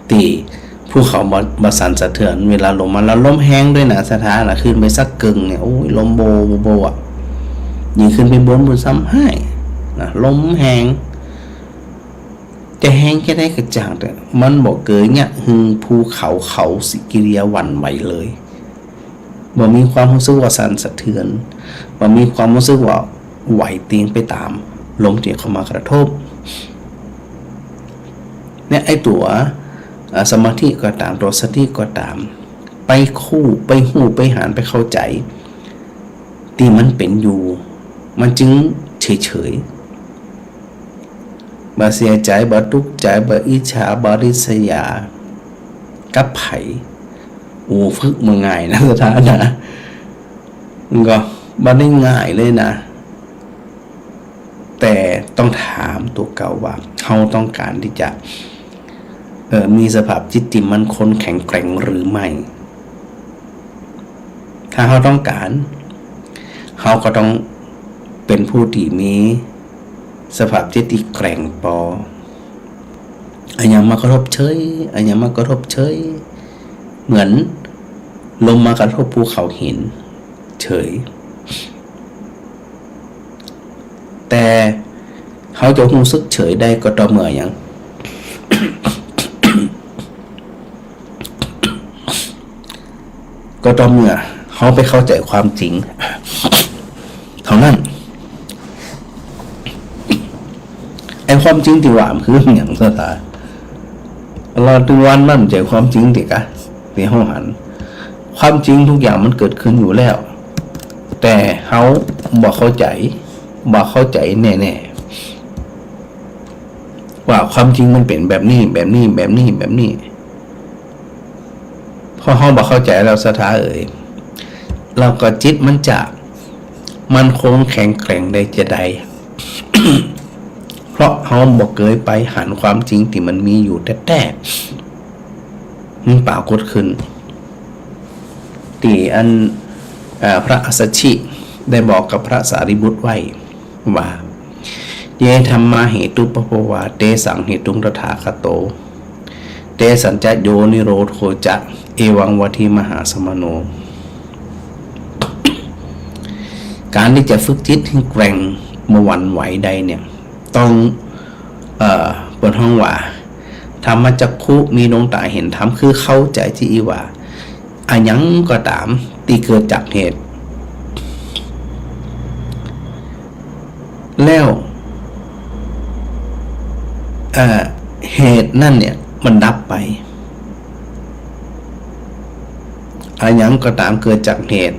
ตีภูเขาบสันสะเทือนเวลาลมมาแล้วลมแห้งด้วยนะสถานะขึ้นไปสักกึ่งเนี่ยโอ้ยลมโบอ่ะยิ่งขึ้นไปบนซ้ำให้นะลมแห้งจะแห้งแค่ได้กระจ่างแต่มันบอกเกยเนี่ยภูเขาสิกิริยาหวั่นไหวเลยบ่มีความรู้สึกว่าสั่นสะเทือนบ่มีความรู้สึกว่าไหวตีนไปตามลมที่เข้ามากระทบเนี่ยไอ้ตัวสมาธิก็ตามตัวสติก็ตามไปคู่ไปหูไปหานไปเข้าใจที่มันเป็นอยู่มันจึงเฉยบ่เสียใจบ่ทุกข์ใจบ่อิจฉาบ่ริษยากับไผโอ้ฝึกมาง่ายนะสถานะมันก็บ่ได้ง่ายเลยนะแต่ต้องถามตัวเก่าว่าเขาต้องการที่จะมีสภาพจิตที่มันคงแข็งแกร่งหรือไม่ถ้าเขาต้องการเขาก็ต้องเป็นผู้ที่มีสภาพจิตที่แกร่งพออันยังมากระทบเฉยอันยังมากระทบเฉยเหมือนลมมากระทบภูเขาหินเฉยแต่เขาจะรู้สึกเฉยได้ก็ต่อเมื่ออย่าง ก็ต่อเมื่อเขาไปเข้าใจความจริงเท่านั้นไอ้ความจริงที่ว่ามันคืออย่างสตาเราถึงวันมั่นใจความจริงติกะที่เขาหันความจริงทุกอย่างมันเกิดขึ้นอยู่แล้วแต่เขาบอกเข้าใจแน่ๆว่าความจริงมันเป็นแบบนี้พอเขาบอกเข้าใจเราสถาเราก็จิตมันจะมันคงแข็งแกร่งได้จะใด เพราะเขาบอกเกยไปหันความจริงที่มันมีอยู่แต่มันปรากฏขึ้นที่อันพระอัสสชิได้บอกกับพระสารีบุตรไว้ว่าเยธรรมาเหตุปปวาเตสังเหตุตถาคโตเตสัญจโยนิโรธโคจะเอวังวัทิมหาสมโนการที่จะฝึกจิตให้แกร่งเมื่อวันไหวใดเนี่ยต้องเปิดห้องว่าธรรมจักขุมีดวงตาเห็นธรรมคือเข้าใจที่ว่าอันยังก็ตามที่เกิดจากเหตุแล้วเหตุนั่นเนี่ยมันดับไปอันยังก็ตามเกิดจากเหตุ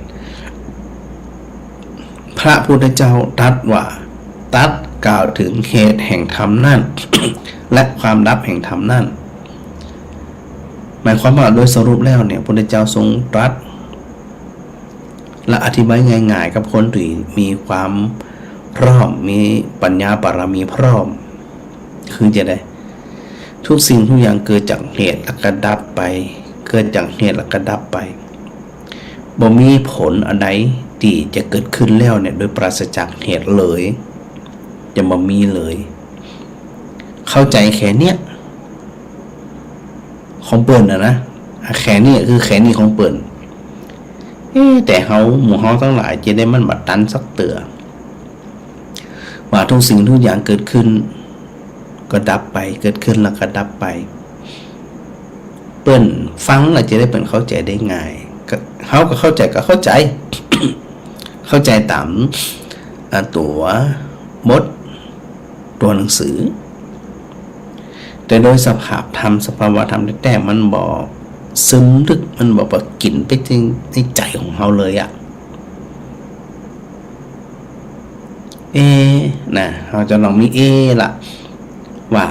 พระพุทธเจ้าตรัสว่าตัดกล่าวถึงเหตุแห่งธรรมนั่น และความดับแห่งธรรมนั่นหมายความว่าโดยสรุปแล้วเนี่ยพระพุทธเจ้าทรงตรัสและอธิบายง่ายๆกับคนที่มีความพร้อมมีปัญญาบารมีพร้อมคือจะได้ทุกสิ่งทุกอย่างเกิดจากเหตุแล้วก็ดับไปเกิดจากเหตุแล้วก็ดับไปบ่มีผลอะไรที่จะเกิดขึ้นแล้วเนี่ยโดยปราศจากเหตุเลยจะบ่มีเลยเข้าใจแค่เนี้ยของเปิ่นนะแค่นี้คือแค่นี้ของเปิ่นแต่หมู่เฮาทั้งหลายจะได้มันบัดตันสักเตือว่าทุกสิ่งทุกอย่างเกิดขึ้นก็ดับไปเกิดขึ้นแล้วก็ดับไปเปิ้นฟังแล้วจะได้เปิ้นเข้าใจได้ง่ายเฮาก็เข้าใจก็เข้าใจ เข้าใจตามตัวบทตัวหนังสือแต่โดยสภาพธรรมสภาวะธรรมแต่มันบอกซึมลึกมันบอกว่ากินไปจริงในใจของเฮาเลยอ่ะนะเราจะลองมีละว่า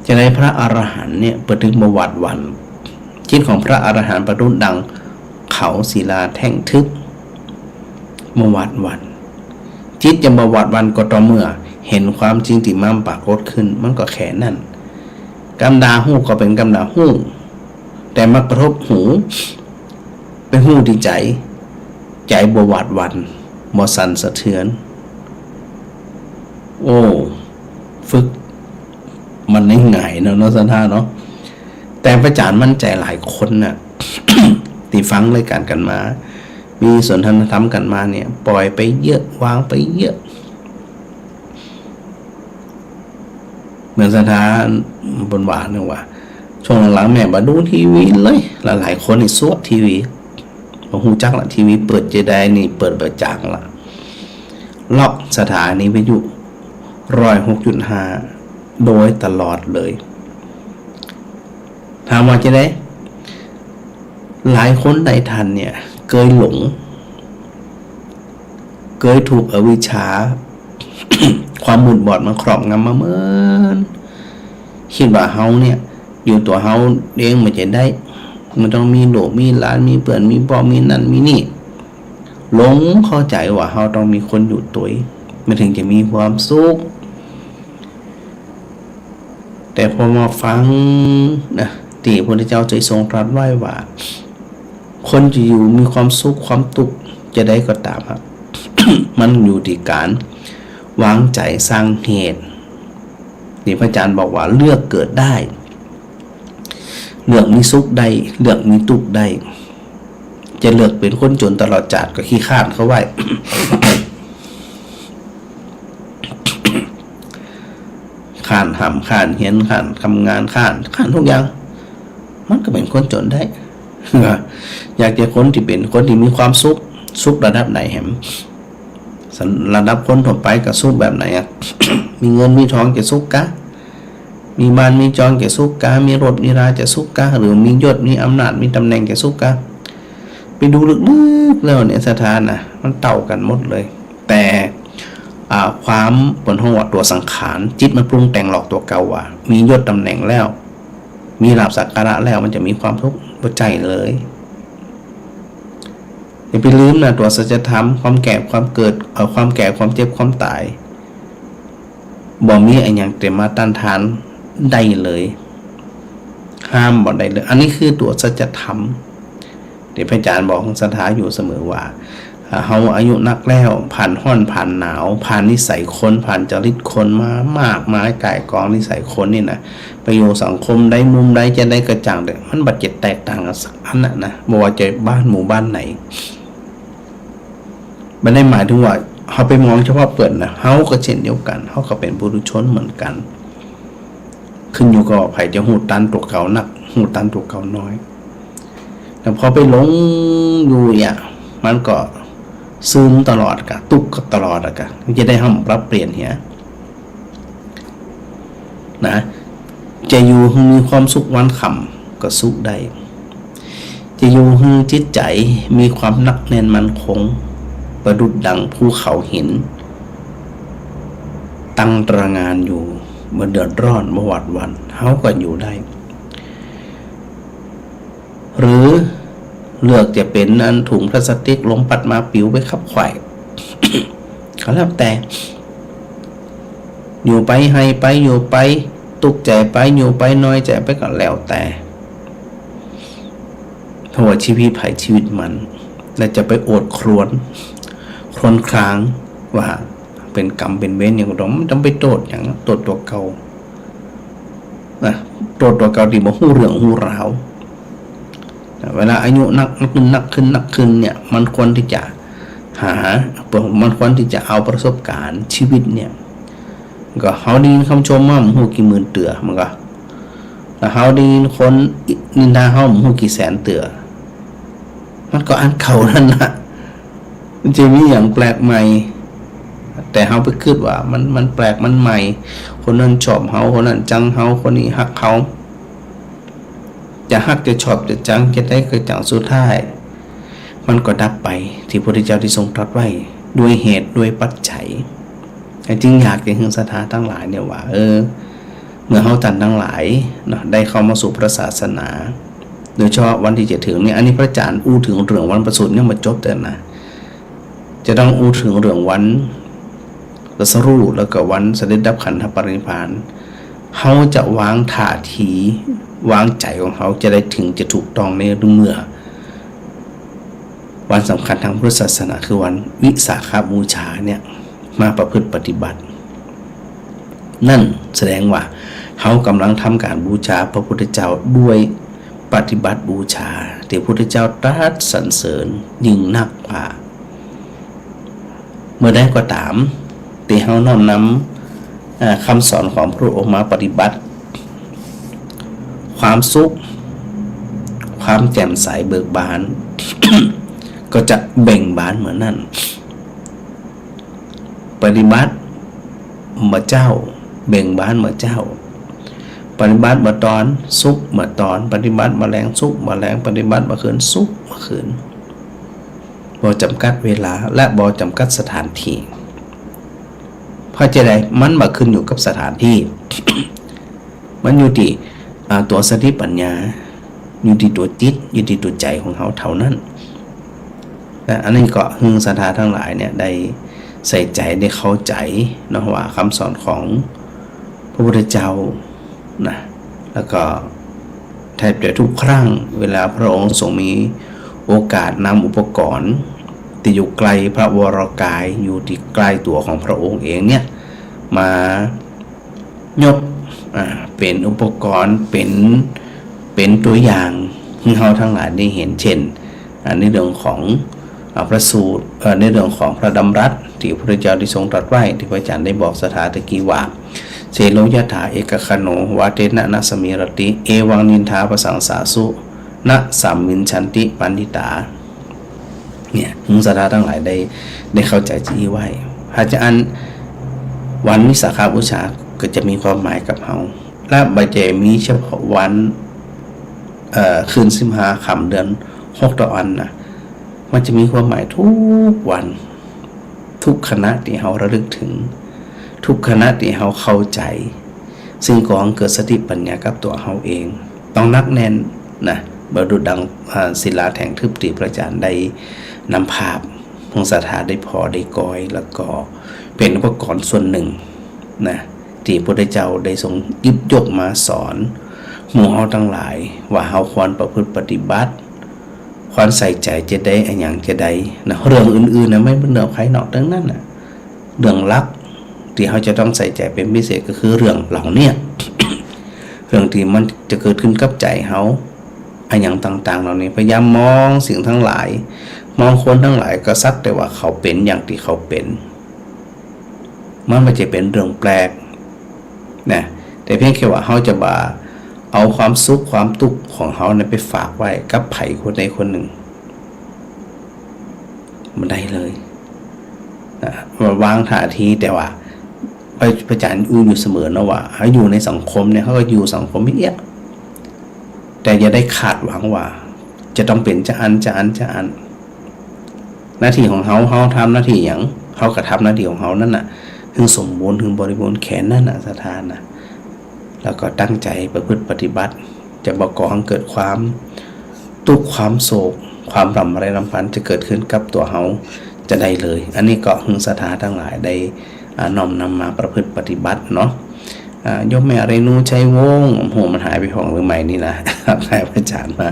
จะได้พระอรหันต์เนี่ยประถึงประวัติวันจิตของพระอรหันต์ประดุจดัง เขาศิลาแท่งทึบมาวัดวันจิตจะมาวัดวันก็ต่อเมื่อเห็นความจริงที่มันปรากฏขึ้นมันก็แค่นั้นกำดาหูก็เป็นกำดาหูแต่มากระทบหูเป็นหูที่ใจบวาดวันบ่สั่นสะเทือนโอ้ฝึกมันไม่ง่ายเนาะสันทาเนาะแต่พระอาจารย์มั่นใจหลายคนน่ะ ที่ฟังรายการกันมามีสนทนาธรรมกันมาเนี่ยปล่อยไปเยอะวางไปเยอะเหมือนสันทาบนหวานเนี่ยว่าช่วงหลังๆแม่มาดูทีวีเลยหลายคนนี่สวดทีวีผมหูจักละทีวีเปิดเจไดนี่เปิดเบอร์จังละล็อกสถานีวิทยุ106.5โดยตลอดเลยถามว่าจะได้หลายคนในทันเนี่ยเคยหลงเคยถูกอวิชชา ความมืดบอดมาครอบงำมาเมินคิดว่าเฮาเนี่ยอยู่ตัวเฮาเองมันจะได้มันต้องมีโลกมีหลานมีเปื่อนมีพ่อมีนั่นมีนี่หลงเข้าใจว่าเฮาต้องมีคนอยู่ตัวมันถึงจะมีความสุขแต่พอมาฟังนะที่พระพุทธเจ้าใจทรงตรัสไว้ว่าคนจะอยู่มีความสุขความทุกข์จะได้ก็ตามครับ มันอยู่ที่การวางใจสร้างเหตุที่พระอาจารย์บอกว่าเลือกเกิดได้เลือกมีสุขได้เลือกมีทุกข์ได้จะเลือกเป็นคนจนตลอดจาดก็ขี้ข้านเขาไว้ ข้านหำข้านเห็นข้านทำงานข้านทุกอย่างมันก็เป็นคนจนได้ อยากจะคนที่เป็นคนที่มีความสุขระดับไหนแหมระดับคนทั่วไปก็สุขแบบไหนอ่ะ มีเงินมีทองจะสุขกะมีบ้านมีจองจะสุขกะมีรถมีราจะสุขกะหรือมียศมีอำนาจมีตำแหน่งจะสุขกะไปดูลึกๆแล้วเนี่ยสถานนะมันเต่ากันหมดเลยแต่ความบนห้องวัดตัวสังขารจิตมันปรุงแต่งหลอกตัวเก่าว่ามียศตำแหน่งแล้วมีลาภสักการะแล้วมันจะมีความทุกข์หัวใจเลยอย่าไปลืมนะตัวสัจธรรมความแก่ความเกิดความแก่ความเจ็บความตายบ่มีอะไรอย่างเต็มมาต้านทานได้เลยห้ามบ่ได้เลยอันนี้คือตัวสัจธรรมที่พระอาจารย์บอกของสถาอยู่เสมอว่าเฮาอายุนักแล้วผ่านห้อนผ่านหนาวผ่านนิสัยคนผ่านจริตคนมามากมายก่ายกองนิสัยคนนี่นะประโยชน์สังคมได้มุมใดจะได้กระจ่างเด้อมันบัดเจ็บแตกต่างกันสักอันนะบ่ว่าจะบ้านหมู่บ้านไหนมันได้หมายถึงว่าเฮาไปมองเฉพาะเปิดนะเฮาก็เช่นเดียวกันเฮาก็เป็นบุรุษชนเหมือนกันขึ้นอยู่กับไผจะหูตันตัวเก่านักหูตันตัวเก่าน้อยแต่พอไปหลงอยู่เนี่ยมันก็ซึมตลอดกะตุกก็ตลอดกะมันจะได้ห้ามปรับเปลี่ยนเหี้ยนะจะอยู่มีความสุขวันค่ำก็สุขได้จะอยู่ให้จิตใจมีความหนักแน่นมั่นคงประดุจดังภูเขาหินตั้งตระหง่านอยู่เมื่อเดือดร้อนเมื่อหวาดหวั่นเฮาก็อยู่ได้หรือเลือกจะเป็นอันถุงพลาสติกลมปัดมาปิวไปขับไขว่ เขาแล้วแต่อยู่ไปให้ไปอยู่ไปตุกใจไปอยู่ไปน้อยใจไปก็แล้วแต่เพราะว่าชีวิตไผ่ชีวิตมันและจะไปโอดครวญครางว่าเป็นกรรมเป็นเวรอย่างเราไม่ต้องไปโทษอย่างโทษตัวเก่าโทษตัวเก่าที่บ่ฮู้เรื่องฮู้ราวเวลาอายุนักขึ้นเนี่ยมันควรที่จะมันควรที่จะเอาประสบการณ์ชีวิตเนี่ยก็เฮาดีคำชมว่าฮู้กี่หมื่นเตือมันก็แล้วเฮาดีคนนินทาเฮาฮู้กี่แสนเตือมันก็อันเก่านั่นน่ะมันจะมีอย่างแปลกใหม่แต่เฮาไปคิดว่ามันแปลกมันใหม่คนนั้นชอบเฮาคนนั้นจังเฮาคนนี้ฮักเฮาจะฮักจะชอบจะจังจะได้กระจ่างสุดท้ายมันก็ดับไปที่พระพุทธเจ้าที่ทรงตรัสไว้ด้วยเหตุด้วยปัจจัยจริงอยากจะให้ศรัทธาทั้งหลายเนี่ยว่าเมื่อเฮาท่านทั้งหลายเนาะได้เข้ามาสู่พระศาสนา โดยเฉพาะวันที่จะถึงเนี่ยอันนี้พระอาจารย์อู้ถึงเรื่องวันประสูติเนี่ยมาจบแต่นะจะต้องอู้ถึงเรื่องวันตรัสรู้แล้วก็วันเสด็จดับขันธปรินิพพานเขาจะวางท่าทีวางใจของเขาจะได้ถึงจะถูกต้องในเมื่อวันสำคัญทางพุทธศาสนาคือวันวิสาขบูชาเนี่ยมาประพฤติปฏิบัตินั่นแสดงว่าเขากำลังทำการบูชาพระพุทธเจ้าด้วยปฏิบัติบูชาที่พระพุทธเจ้าตรัสสรรเสริญยิ่งนักกว่าเมื่อใดก็ตามที่เขาน้อมนำคำสอนของพระองค์มาปฏิบัติความสุขความแจ่มใสเบิกบาน ก็จะเบ่งบานเหมือนนั่นปฏิบัติมาเจ้าเบ่งบานมาเจ้าปฏิบัติมาตอนสุขมาตอนปฏิบัติมาแรงสุขมาแรงปฏิบัติมาคืนสุขมาคืนบ่จำกัดเวลาและบ่จำกัดสถานที่เพราะจะได้มันมาขึ้นอยู่กับสถานที่ มันอยู่ที่ตัวสติปัญญาอยู่ที่ตัวจิตอยู่ที่ตัวใจของเขาเท่านั้นและอันนี้ก็ฮึงศรัทธาทั้งหลายเนี่ยได้ใส่ใจได้เข้าใจเนาะว่าคำสอนของพระพุทธเจ้านะแล้วก็แทบจะทุกครั้งเวลาพระองค์ทรงมีโอกาสนำอุปกรณ์ที่อยู่ไกลพระวรกายอยู่ที่ใกล้ตัวของพระองค์เองเนี่ยมายกเป็นอุปกรณ์เป็นตัวอย่างให้เราทั้งหลายได้เห็นเช่นในเรื่องของพระสูตรในเรื่องของพระดำรัสที่พระพุทธเจ้าได้ทรงตรัสไว้ที่พระอาจารย์ได้บอกสถาตะกี้ว่าเสโลยถาเอกคโนวาเตนะนะสมิรติเอวังนินทาปสังสาสุนะสัมมินชันติปันติตาเนี่ยมุสาทั้งหลายได้เข้าใจจี้ไว้พระอาจารย์วันวิสาขบูชาก็จะมีความหมายกับเฮาและใบเจมีเฉพาะวันคืน15ค่ำเดือน6ต่ออันนะมันจะมีความหมายทุกวันทุกคณะที่เฮาระลึกถึงทุกคณะที่เฮาเข้าใจซึ่งก่อเกิดสติปัญญากับตัวเฮาเองต้องนักแน่นนะบดุดังศิลาแห่งทึบตีพระอาจารย์ได้นำภาพของศรัทธาได้พอได้กอยแล้วก็เป็นอุปกรณ์ส่วนหนึ่งนะที่พระพุทธเจ้าได้ทรงหยิบยกมาสอนหมู่เฮาทั้งหลายว่าเฮาควรประพฤติปฏิบัติควรใส่ใจจะได้อันอย่างจะได้นะเรื่องอื่นๆนะไม่เป็นเรื่องภายนอกทั้งนั้นนะเรื่องลักที่เขาจะต้องใส่ใจเป็นพิเศษก็คือเรื่องเหล่านี้ เรื่องที่มันจะเกิดขึ้นกับใจเขาอันอย่างต่างๆเหล่านี้พยายามมองสิ่งทั้งหลายมองคนทั้งหลายก็สักแต่ว่าเขาเป็นอย่างที่เขาเป็นมันไม่ใช่เป็นเรื่องแปลกนะแต่เพียงแค่ว่าเขาจะเอาความสุขความทุกข์ของเขาเนี่ยไปฝากไว้กับไผ่คนใดคนหนึ่งมันได้เลยนะวางท่าทีแต่ว่าพระอาจารย์อยู่เสมอนะว่าเขาอยู่ในสังคมเนี่ยเขาก็อยู่สังคมไม่เอียดแต่อย่าได้คาดหวังว่าจะต้องเป็นจะอันหน้าที่ของเขาทำหน้าที่อย่างเขากระทำหน้าที่ของเขานั่นน่ะถึงสมบูรณ์ถึงบริบูรณ์แขนนั่นน่ะสถานนะแล้วก็ตั้งใจประพฤติปฏิบัติจะก่อให้เกิดความทุกข์ความโศกความรำไรรำพันจะเกิดขึ้นกับตัวเขาจะได้เลยอันนี้ก็หึงศรัทธาทั้งหลายได้น้อมนำมาประพฤติปฏิบัติเนาะยกแม่เรนูใช้วงโหมันหายไปของหรือไม่นี่นะครับทายพระอาจารย์มา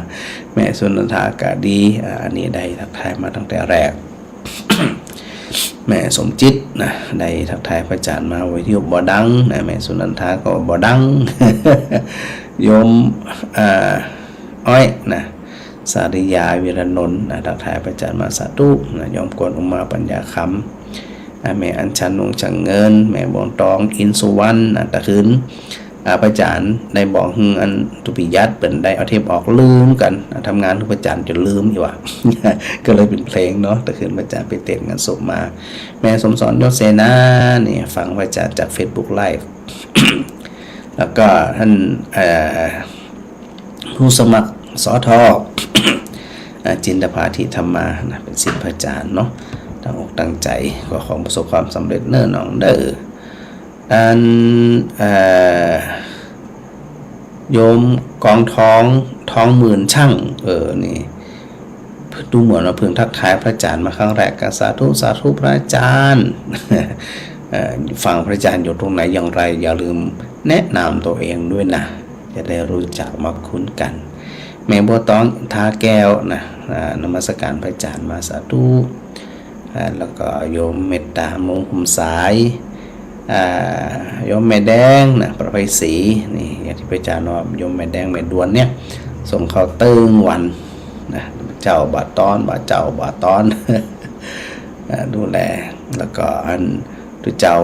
แม่สุนันทากาดีอันนี้ได้ทักทายมาตั้งแต่แรก แม่สมจิตนะได้ทักทายพระอาจารย์มาไว้ที่บ่ดังนะแม่สุนันทาก็บ่ดัง โยมอ้อยนะสาริยาวิรนนท์นะทักทายพระอาจารย์มาสาธุนะโยมกวนอุมาปัญญาคำแม่อัญชันนงจังเงินแม่บองตองอินสุวรรณตะคืนพระอาจารย์ได้บอกอันตุปิยัดเป็นได้เอาเทปออกลืมกันทำงานทุกพระอาจารย์จนลืมอยู่ว่ะ ก็เลยเป็นเพลงเนาะตะคืนพระอาจารย์ไปเต้นงานศพมาแม่สมสอนยศเสนาเนี่ยฟังพระอาจารย์จาก Facebook Live แล้วก็ท่านผู้สมัครสท จินตภาธิธรรมานะเป็นศิษย์พระอาจารย์เนาะตั้งอกตั้งใจก็ขอประสบความสำเร็จเน้อน้องเด้อโยมกองทอง ท้องหมื่นช่างนี่ดูเหมือนว่าเพิ่งทักทายพระอาจารย์มาครั้งแรกก็สาธุสาธุพระอาจารย์ ฟังพระอาจารย์อยู่ตรงไหนอย่างไรอย่าลืมแนะนำตัวเองด้วยนะจะได้รู้จักมาคุ้นกันแม่บัวตองทาแก้วนะนมัสการพระอาจารย์มาสาธุแล้วก็โยมเมตตามงคุมสายโยมแม่แดงนะประไพศรีนี่อย่างที่พระอาจารย์ว่าโยมแม่แดงแม่ดวนเนี่ยส่งเขาตึงวันนะเจ้าบาตอนบาเจ้าบาตอน ดูแลแล้วก็อันตุเจ้า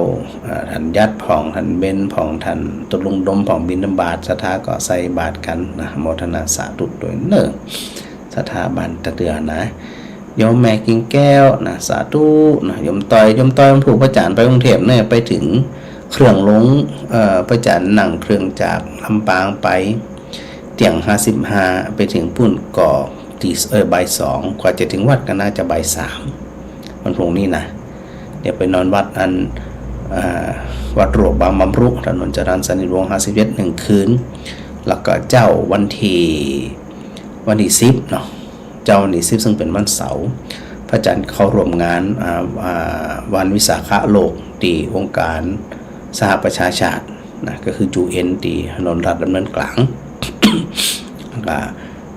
ท่านยัดผ่องท่านเบนผ่องท่านตุลุงดมผ่องบินบาทสถาก็ใส่บาทกันนะโมทนาสาธุโดยเนิ่นสถาบันตะเดือนะโยมแม่กิ่งแก้วนะสาธุนะโยมต้อยมันผูกพระจานไปกรุงเทพเนี่ยไปถึงเครื่องลงพระจานนั่งเครื่องจากลำปางไปเตียง55ไปถึงปุ่นก่อตีบ่าย2กว่าจะถึงวัดก็น่าจะบ่าย3วันพรุ่งนี้นะเดี๋ยวไปนอนวัดวัดหลวงบางบำรุถนนจรัญสนิทวงศ์51 1 คืนแล้วก็เจ้าวันที่10เนาะเจ้าวันที่10ซึ่งเป็นวันเสาร์พระอาจารย์เข้าร่วมงานวันวิสาขะโลกที่องค์การสหประชาชาตินะก็คือ UN ที่ถนนราชดำเนินกลาง ก็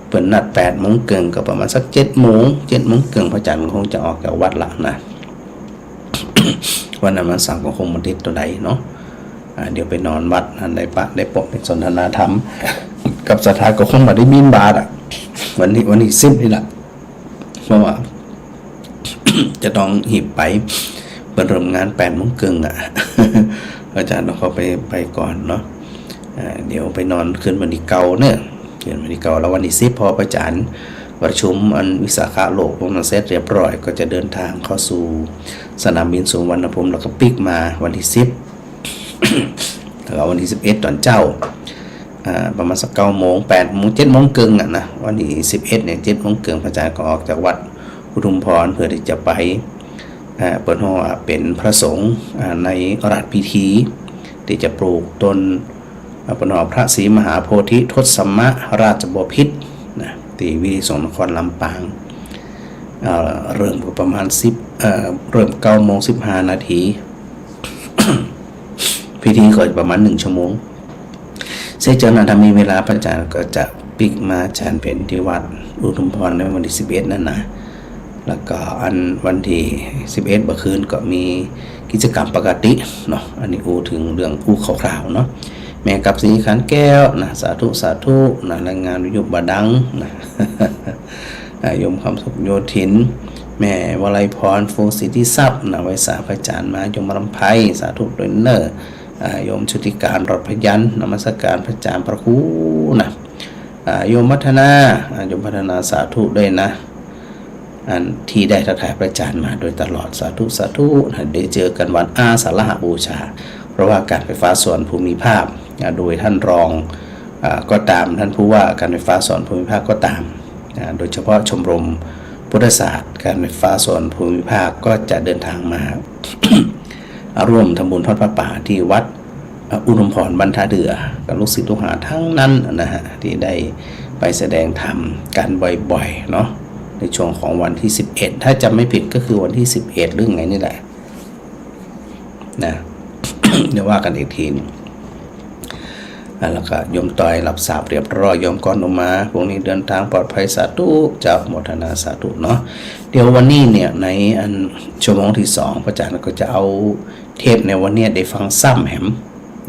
เปิดนัด8 โมงเกินก็ประมาณสัก7 โมงเกินพระอาจารย์คงจะออกจากวัดละนะ วันนั้นมันสั่งก็คงมันติดตัวใดเนาะเดี๋ยวไปนอนวัดได้ปะได้ปกเป็นสนทนาธรรม กับสถาก็คงมาได้บินบาทวันนี้10นี่แหละเพราะว่า จะต้องหีบไปเปิดเริ่มงาน8 โมงครึ่งอาจารย์ต้องเข้าไปก่อนเนาะเดี๋ยวไปนอนคืนวันที่เก่าเนี่ยคืนวันที่เก่าแล้ววันที่10พออาจารย์ประชุมอันวิสาขะโลกลงเสร็จเรียบร้อยก็จะเดินทางเข้าสู่สนามบินสุวรรณภูมิแล้วก็ปิกมาวันที่10 แล้ววันที่11ตอนเจ้าประมาณสัก9 โมง8 โมง7 โมงครึ่งนะวันที่11เนี่ย7 โมงครึ่งพระอาจารย์ก็ออกจากวัดอุทุมพรเพื่อที่จะไปเปิดห้องเป็นพระสงฆ์ในราชพิธีที่จะปลูกต้นปนพระศรีมหาโพธิทศมราชบพิตรนะที่วิธีสงฆ์นครลำปางเริ่มประมาณเริ่ม9 โมง 15 นาที พิธีก็ประมาณ1 ชั่วโมงเสร็จจากนั้นถ้ามีเวลาพระอาจารย์ก็จะปิกมาฉันเพลที่วัดอุทุมพรในวันที่11นั่นนะแล้วก็อันวันที่11เมื่อคืนก็มีกิจกรรมปกติเนาะอันนี้ถึงเรื่องคร่าวๆเนาะแม่กับสีขันแก้วนะสาธุนะรายงานวิทยุบดังนะ โยมความสุขโยธินแม่วลัยพรโฟสิทธิทรัพย์นะไว้สาพระอาจารย์มาโยมรำไพสาธุโดยเนอร์โยมชุติการรถพยัญนมัสการพระอาจารย์พระครูนะโยมพัฒนาสาธุด้วยนะอันที่ได้ทักทายพระอาจารย์มาโดยตลอดสาธุได้เจอกันวันอาสาฬหบูชาเพราะว่าการไฟฟ้าส่วนภูมิภาคโดยท่านรองก็ตามท่านผู้ว่าการไฟฟ้าส่วนภูมิภาคก็ตามโดยเฉพาะชมรมพุทธศาสตร์การไฟฟ้าส่วนภูมิภาคก็จะเดินทางมา ร่วมทำบุญทอดพระป่าที่วัดอุทุมพรบรรทาเดือกับลูกศิษย์ลูกหาทั้งนั้นนะฮะที่ได้ไปแสดงธรรมกันบ่อยๆเนาะในช่วงของวันที่11ถ้าจำไม่ผิดก็คือวันที่11เรื่องไงนี่แหละนะ เดี๋ยวว่ากันอีกทีแล้วก็โยมต่อยหลับสาบเรียบร้อยโยมก้อนออกมาพวกนี้เดินทางปลอดภัยสาธุเจ้าโมทนาสาธุเนาะเดี๋ยววันนี้เนี่ยในอันชั่วโมงที่2พระอาจารย์ก็จะเอาเทปในวันนี้ได้ฟังซ้ำแหม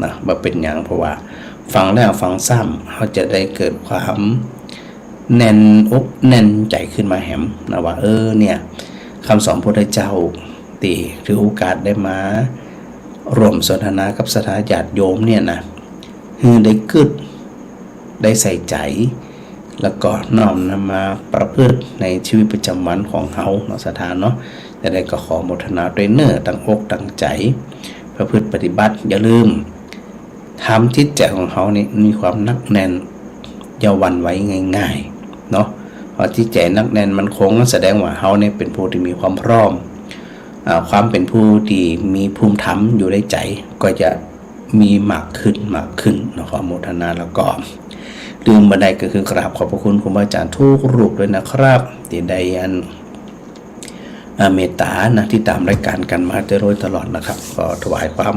นะมาเป็นอย่างเพราะว่าฟังแล้วฟังซ้ำเขาจะได้เกิดความแน่นอกแน่นใจขึ้นมาแหมนะว่าเนี่ยคำสอนพระพุทธเจ้าตีถือโอกาสได้มาร่วมสนทนากับสถาญาติโยมเนี่ยนะได้กึดได้ใส่ใจแล้วก็น้อมนำมาประพฤติในชีวิตประจำวันของเฮาเนาะสถานเนาะแต่ได้ก็ขอโมทนาด้วยเนื้อตั้งอกตั้งใจประพฤติปฏิบัติอย่าลืมทำจิตใจของเฮานี่มีความนักแน่นอย่าหวั่นไหวง่ายๆเนาะพอจิตใจนักแน่นมันคงแสดงว่าเฮาเนี่ยเป็นผู้ที่มีความพร้อมความเป็นผู้ที่มีภูมิธรรมอยู่ในใจก็จะมีมากขึ้นเนาะขอโมทนาแล้วก็ ดื่มบันไดก็คือกราบขอบพระคุณครูบาอาจารย์ทุกรูปด้วยนะครับที่ได้เมตตานะที่ตามรายการกันมาโดยตลอดนะครับก็ถวายความ